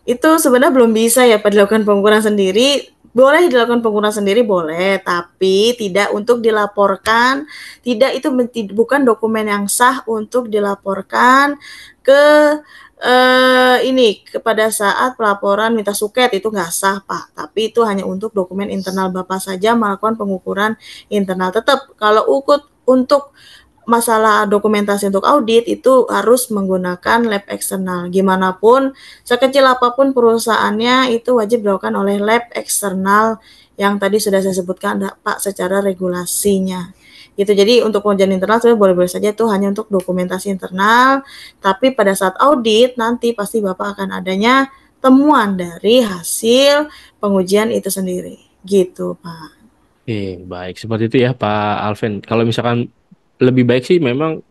Speaker 1: Itu sebenarnya belum bisa ya Pak dilakukan pengukuran sendiri. Boleh dilakukan pengukuran sendiri boleh, tapi tidak untuk dilaporkan. Tidak, itu bukan dokumen yang sah untuk dilaporkan ke pada saat pelaporan minta suket, itu nggak sah Pak. Tapi itu hanya untuk dokumen internal Bapak saja melakukan pengukuran internal. Tetap kalau untuk masalah dokumentasi untuk audit itu harus menggunakan lab eksternal. Gimana pun, sekecil apapun perusahaannya itu wajib dilakukan oleh lab eksternal yang tadi sudah saya sebutkan Pak secara regulasinya. Gitu. Jadi untuk pengujian internal sebenarnya boleh-boleh saja, itu hanya untuk dokumentasi internal, tapi pada saat audit nanti pasti Bapak akan adanya temuan dari hasil pengujian itu sendiri. Gitu Pak.
Speaker 2: Oke, baik. Seperti itu ya Pak Alven. Kalau misalkan lebih baik sih memang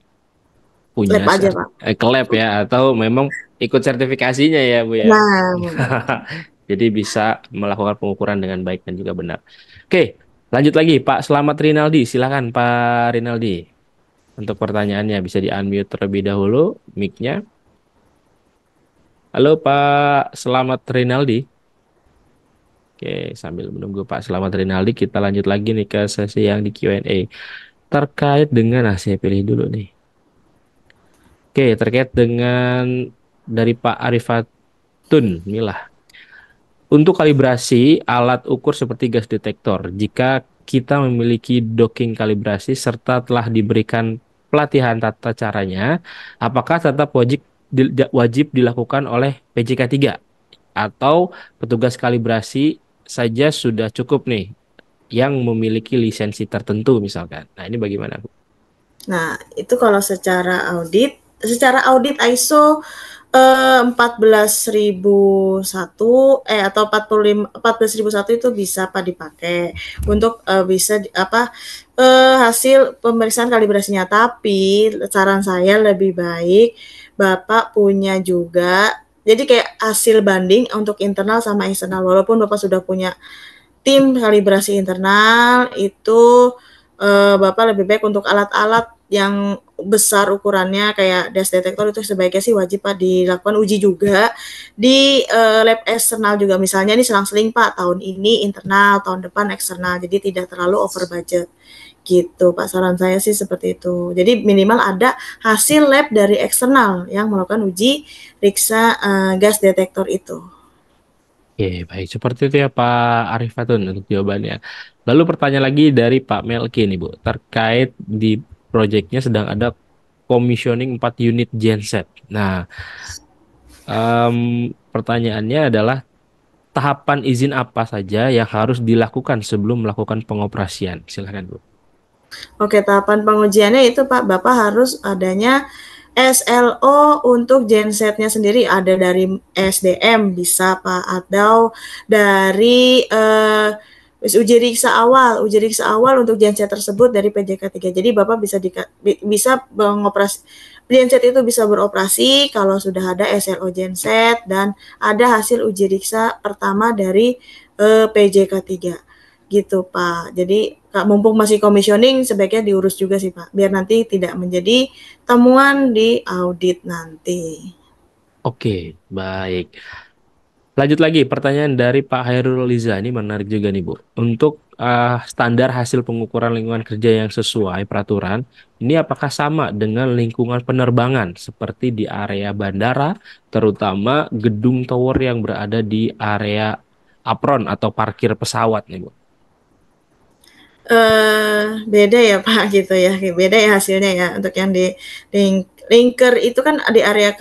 Speaker 2: punya
Speaker 1: Lab aja Pak.
Speaker 2: ke lab ya, atau memang ikut sertifikasinya ya Bu ya.
Speaker 1: Nah,
Speaker 2: jadi bisa melakukan pengukuran dengan baik dan juga benar. Oke, lanjut lagi Pak Slamet Rinaldi. Silakan Pak Rinaldi untuk pertanyaannya, bisa di-unmute terlebih dahulu mic-nya. Halo Pak Slamet Rinaldi. Oke, sambil menunggu Pak Slamet Rinaldi, kita lanjut lagi nih ke sesi yang di Q&A. Terkait dengan saya pilih dulu nih. Oke, terkait dengan dari Pak Arifatun Milah. Untuk kalibrasi alat ukur seperti gas detektor, jika kita memiliki docking kalibrasi serta telah diberikan pelatihan tata caranya, apakah tetap wajib dilakukan oleh PJK 3 atau petugas kalibrasi saja sudah cukup nih yang memiliki lisensi tertentu misalkan? Nah, ini bagaimana Bu?
Speaker 1: Nah, itu kalau secara audit ISO 14001 atau 14001 itu bisa Pak dipakai untuk bisa hasil pemeriksaan kalibrasinya. Tapi saran saya lebih baik Bapak punya juga, jadi kayak hasil banding untuk internal sama eksternal. Walaupun Bapak sudah punya tim kalibrasi internal, itu Bapak lebih baik untuk alat-alat yang besar ukurannya kayak gas detektor itu sebaiknya sih wajib Pak dilakukan uji juga di lab eksternal juga. Misalnya ini selang-seling Pak, tahun ini internal, tahun depan eksternal, jadi tidak terlalu over budget gitu Pak. Saran saya sih seperti itu. Jadi minimal ada hasil lab dari eksternal yang melakukan uji riksa gas detektor itu.
Speaker 2: Oke, baik. Seperti itu ya Pak Arifatun untuk jawabannya. Lalu pertanyaan lagi dari Pak Melki nih Bu, terkait di proyeknya sedang ada commissioning 4 unit genset. Nah, pertanyaannya adalah tahapan izin apa saja yang harus dilakukan sebelum melakukan pengoperasian? Silakan Bu.
Speaker 1: Oke, tahapan pengujiannya itu Pak, Bapak harus adanya SLO untuk gensetnya sendiri, ada dari SDM bisa Pak, atau dari Uji riksa awal untuk genset tersebut dari PJK 3. Jadi Bapak bisa mengoperasi genset itu bisa beroperasi kalau sudah ada SLO genset dan ada hasil uji riksa pertama dari PJK 3 gitu Pak. Jadi mumpung masih commissioning sebaiknya diurus juga sih Pak, biar nanti tidak menjadi temuan di audit nanti.
Speaker 2: Oke, baik. Lanjut lagi, pertanyaan dari Pak Hairul Liza, ini menarik juga nih Bu. Untuk standar hasil pengukuran lingkungan kerja yang sesuai peraturan, ini apakah sama dengan lingkungan penerbangan seperti di area bandara, terutama gedung tower yang berada di area apron atau parkir pesawat nih Bu?
Speaker 1: Beda ya Pak gitu ya, beda ya hasilnya ya. Untuk yang di linker itu kan di area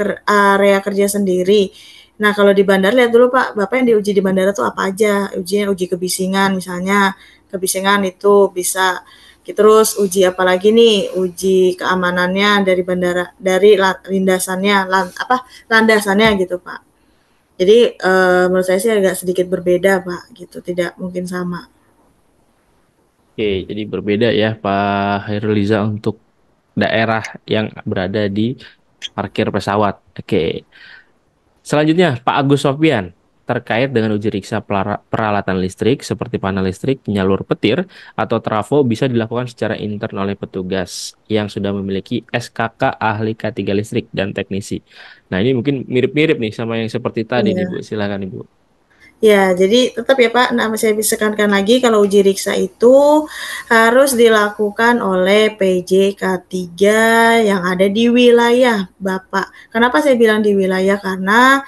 Speaker 1: kerja sendiri. Nah kalau di bandara lihat dulu Pak, Bapak yang diuji di bandara tuh apa aja? Uji kebisingan misalnya, kebisingan itu bisa. Terus uji apa lagi nih? Uji keamanannya dari bandara, dari landasannya gitu Pak. Jadi menurut saya sih agak sedikit berbeda Pak, gitu. Tidak mungkin sama.
Speaker 2: Oke, jadi berbeda ya Pak Hairul Liza untuk daerah yang berada di parkir pesawat. Oke. Selanjutnya, Pak Agus Sofyan terkait dengan uji riksa peralatan listrik seperti panel listrik, penyalur petir, atau trafo bisa dilakukan secara intern oleh petugas yang sudah memiliki SKK ahli K3 listrik dan teknisi. Nah, ini mungkin mirip-mirip nih sama yang seperti tadi nih,
Speaker 1: Iya.
Speaker 2: Bu. Silakan, Ibu.
Speaker 1: Ya, jadi tetap ya Pak, saya bisa tekankan lagi kalau uji riksa itu harus dilakukan oleh PJK 3 yang ada di wilayah Bapak. Kenapa saya bilang di wilayah? Karena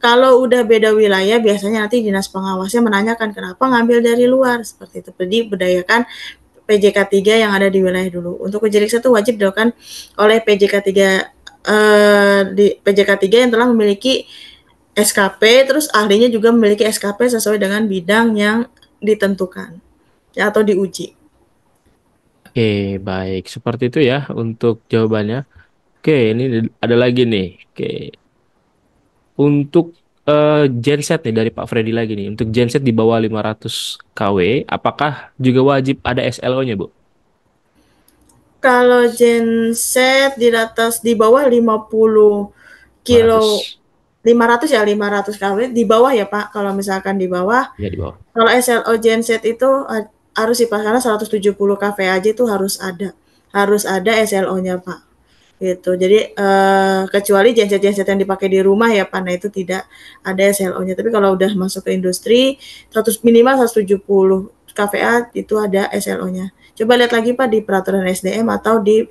Speaker 1: kalau udah beda wilayah biasanya nanti dinas pengawasnya menanyakan kenapa ngambil dari luar, seperti itu. Jadi berdayakan PJK 3 yang ada di wilayah dulu. Untuk uji riksa itu wajib dilakukan oleh PJK 3 di PJK 3 yang telah memiliki SKP, terus ahlinya juga memiliki SKP sesuai dengan bidang yang ditentukan ya, atau diuji.
Speaker 2: Oke, baik. Seperti itu ya untuk jawabannya. Oke, ini ada lagi nih. Oke. Untuk genset nih dari Pak Freddy lagi nih. Untuk genset di bawah 500 kW, apakah juga wajib ada SLO-nya, Bu?
Speaker 1: Kalau genset di bawah 50 kilo
Speaker 2: 500.
Speaker 1: 500 kW di bawah ya Pak. Kalau misalkan di bawah,
Speaker 2: Ya, di bawah.
Speaker 1: kalau SLO genset itu harus sih Pak, karena 170 kV aja itu harus ada SLO-nya Pak. Gitu. Jadi kecuali genset-genset yang dipakai di rumah ya Pak, nah itu tidak ada SLO-nya. Tapi kalau udah masuk ke industri minimal 170 kVA itu ada SLO-nya. Coba lihat lagi Pak di peraturan SDM atau di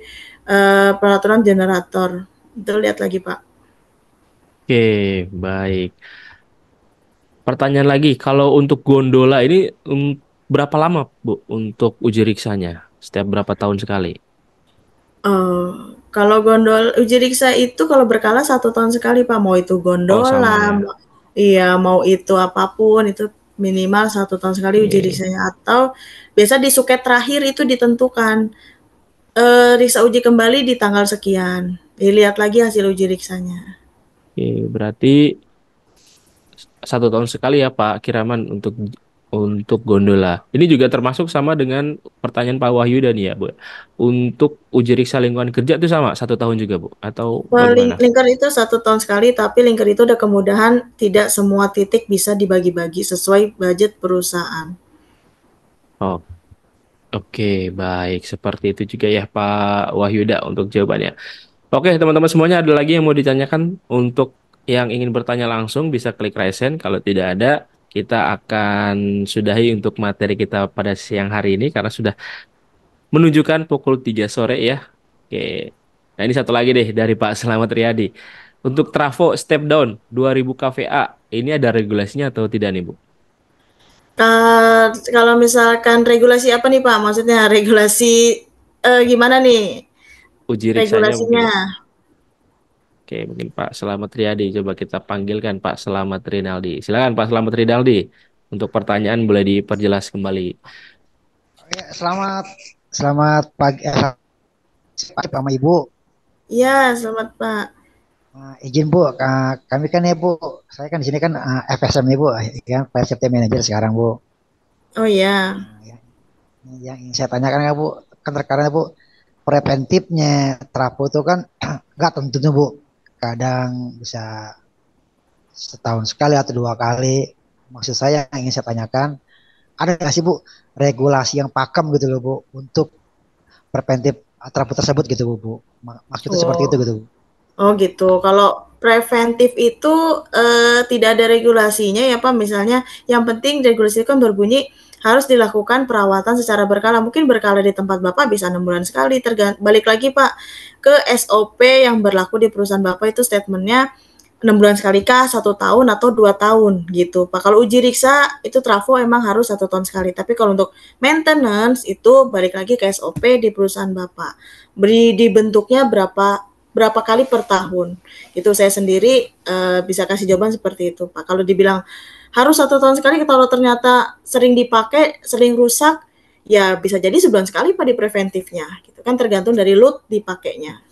Speaker 1: peraturan generator. Itu lihat lagi Pak.
Speaker 2: Oke, baik. Pertanyaan lagi, kalau untuk gondola ini berapa lama, Bu, untuk uji riksanya? Setiap berapa tahun sekali?
Speaker 1: Kalau uji riksa itu kalau berkala 1 tahun sekali Pak, mau itu
Speaker 2: Oh, sama
Speaker 1: gondola,
Speaker 2: ya.
Speaker 1: iya mau itu apapun itu minimal 1 tahun sekali uji
Speaker 2: Oke.
Speaker 1: riksanya, atau biasa di suket terakhir itu ditentukan riksa uji kembali di tanggal sekian, dilihat lagi hasil uji riksanya.
Speaker 2: Oke, berarti 1 tahun sekali ya Pak Kiraman untuk gondola. Ini juga termasuk sama dengan pertanyaan Pak Wahyu dan ya Bu. Untuk uji riksa lingkungan kerja itu sama 1 tahun juga Bu, atau bagaimana?
Speaker 1: Linker itu 1 tahun sekali, tapi linker itu ada kemudahan tidak semua titik bisa dibagi-bagi sesuai budget perusahaan.
Speaker 2: Oh, oke, baik. Seperti itu juga ya Pak Wahyuda untuk jawabannya. Oke, teman-teman semuanya, ada lagi yang mau ditanyakan? Untuk yang ingin bertanya langsung bisa klik raise hand. Kalau tidak ada, kita akan sudahi untuk materi kita pada siang hari ini karena sudah menunjukkan pukul 3 sore ya. Oke. Nah, ini satu lagi deh dari Pak Selamat Riyadi. Untuk trafo step down 2000 kVA, ini ada regulasinya atau tidak nih, Bu?
Speaker 1: Kalau misalkan regulasi apa nih Pak? Maksudnya regulasi gimana nih
Speaker 2: Uji riksanya mungkin.
Speaker 1: regulasinya?
Speaker 2: Oke, mungkin Pak Selamat Riyadi. Coba kita panggilkan Pak Selamat Rinaldi. Silakan Pak Selamat Rinaldi. Untuk pertanyaan boleh diperjelas kembali.
Speaker 9: Ya, selamat pagi, sama Ibu.
Speaker 1: Iya, selamat Pak.
Speaker 9: Izin Bu, kami kan ya Bu, saya kan di sini kan FSM ya Bu, ya, Safety Manager sekarang Bu.
Speaker 1: Oh ya.
Speaker 9: Nah, yang ingin saya tanyakan ya Bu, kan terkadang Bu, preventifnya terapu itu kan nggak tentu tuh Bu. Kadang bisa setahun sekali atau 2 kali. Maksud saya yang ingin saya tanyakan, ada nggak sih Bu regulasi yang pakem gitu loh Bu untuk preventif terapu tersebut gitu Bu? Maksudnya seperti itu
Speaker 1: Oh.
Speaker 9: gitu Bu.
Speaker 1: Oh gitu. Kalau preventif itu tidak ada regulasinya ya Pak. Misalnya yang penting regulasi kan berbunyi harus dilakukan perawatan secara berkala. Mungkin berkala di tempat Bapak bisa 6 bulan sekali. Balik lagi Pak ke SOP yang berlaku di perusahaan Bapak itu statementnya 6 bulan sekali kah, 1 tahun atau 2 tahun gitu Pak. Kalau uji riksa itu trafo emang harus 1 tahun sekali. Tapi kalau untuk maintenance itu balik lagi ke SOP di perusahaan Bapak. Dibentuknya berapa kali per tahun. Itu saya sendiri bisa kasih jawaban seperti itu Pak. Kalau dibilang harus 1 tahun sekali, kalau ternyata sering dipakai, sering rusak, ya bisa jadi sebulan sekali Pak di preventifnya. Gitu kan tergantung dari load dipakainya.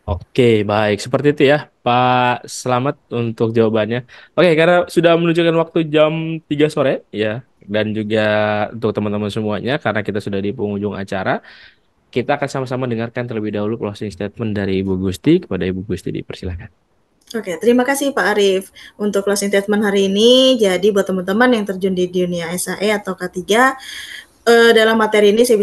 Speaker 2: Oke, baik. Seperti itu ya, Pak Selamat untuk jawabannya. Oke, karena sudah menunjukkan waktu jam 3 sore ya, dan juga untuk teman-teman semuanya, karena kita sudah di penghujung acara, kita akan sama-sama dengarkan terlebih dahulu closing statement dari Ibu Gusti. Kepada Ibu Gusti dipersilakan.
Speaker 1: Oke, terima kasih Pak Arief untuk closing statement hari ini. Jadi buat teman-teman yang terjun di dunia SAE atau K3, dalam materi ini saya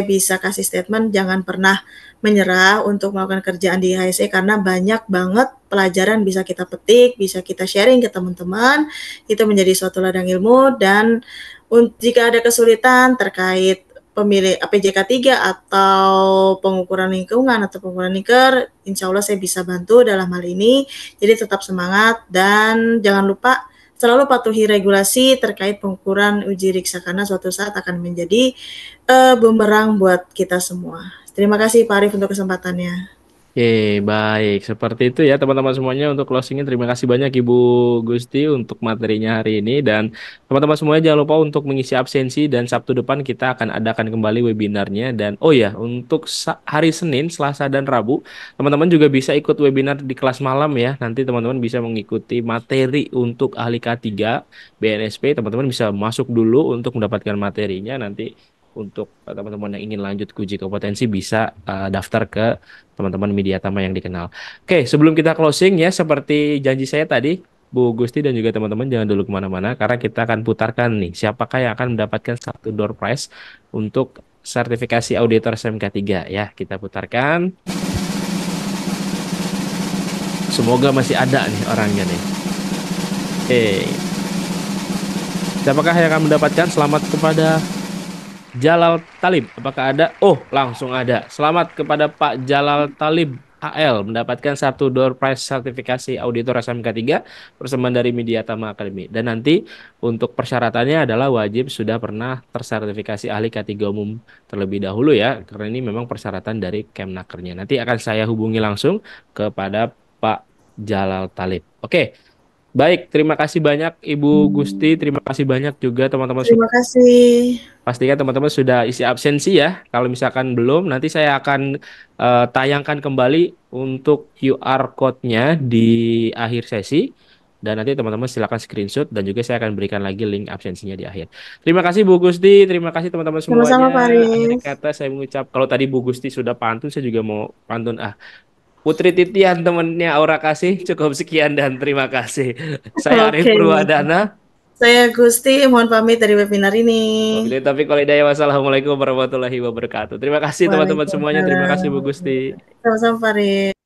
Speaker 1: bisa kasih statement jangan pernah menyerah untuk melakukan kerjaan di HSE karena banyak banget pelajaran bisa kita petik, bisa kita sharing ke teman-teman. Itu menjadi suatu ladang ilmu dan jika ada kesulitan terkait pemilih APJK 3 atau pengukuran lingkungan atau pengukuran lingkar, insya Allah saya bisa bantu dalam hal ini. Jadi tetap semangat dan jangan lupa selalu patuhi regulasi terkait pengukuran uji riksa karena suatu saat akan menjadi bumerang buat kita semua. Terima kasih Pak Arief untuk kesempatannya.
Speaker 2: Oke, baik. Seperti itu ya teman-teman semuanya untuk closingnya. Terima kasih banyak Ibu Gusti untuk materinya hari ini. Dan teman-teman semuanya jangan lupa untuk mengisi absensi. Dan Sabtu depan kita akan adakan kembali webinarnya. Dan oh ya, untuk hari Senin, Selasa, dan Rabu, teman-teman juga bisa ikut webinar di kelas malam ya. Nanti teman-teman bisa mengikuti materi untuk ahli K3 BNSP. Teman-teman bisa masuk dulu untuk mendapatkan materinya. Nanti untuk teman-teman yang ingin lanjut uji kompetensi bisa daftar ke teman-teman media tama yang dikenal. Oke, sebelum kita closing ya, seperti janji saya tadi, Bu Gusti dan juga teman-teman jangan dulu kemana-mana, karena kita akan putarkan nih, siapakah yang akan mendapatkan satu door prize untuk sertifikasi auditor SMK 3 ya. Kita putarkan. Semoga masih ada nih orangnya nih. Oke. Siapakah yang akan mendapatkan? Selamat kepada Jalal Talib, apakah ada? Oh, langsung ada. Selamat kepada Pak Jalal Talib AL mendapatkan satu door prize sertifikasi auditor SMK 3 persembahan dari Media Tama Academy. Dan nanti untuk persyaratannya adalah wajib sudah pernah tersertifikasi ahli K3 umum terlebih dahulu ya, karena ini memang persyaratan dari Kemnakernya. Nanti akan saya hubungi langsung kepada Pak Jalal Talib. Oke. Baik, terima kasih banyak Ibu Gusti, terima kasih banyak juga teman-teman.
Speaker 1: Terima kasih.
Speaker 2: Pastikan teman-teman sudah isi absensi ya. Kalau misalkan belum, nanti saya akan tayangkan kembali untuk QR code-nya di akhir sesi. Dan nanti teman-teman silakan screenshot dan juga saya akan berikan lagi link absensinya di akhir. Terima kasih Bu Gusti, terima kasih teman-teman
Speaker 1: Sama-sama
Speaker 2: semuanya.
Speaker 1: Pak
Speaker 2: Akhir
Speaker 1: Arief.
Speaker 2: kata saya mengucap, kalau tadi Bu Gusti sudah pantun, saya juga mau pantun. Putri Titian temennya Aura Kasih, cukup sekian dan terima kasih. Saya Arief
Speaker 1: Oke.
Speaker 2: Purwadana.
Speaker 1: Saya Gusti, mohon pamit dari webinar ini.
Speaker 2: Wabillahi taufiq wal hidayah. Wassalamualaikum warahmatullahi wabarakatuh. Terima kasih teman-teman semuanya. Terima kasih Bu
Speaker 1: Waalaikumsalam.
Speaker 2: Gusti.
Speaker 1: Sama-sama Pak Arief.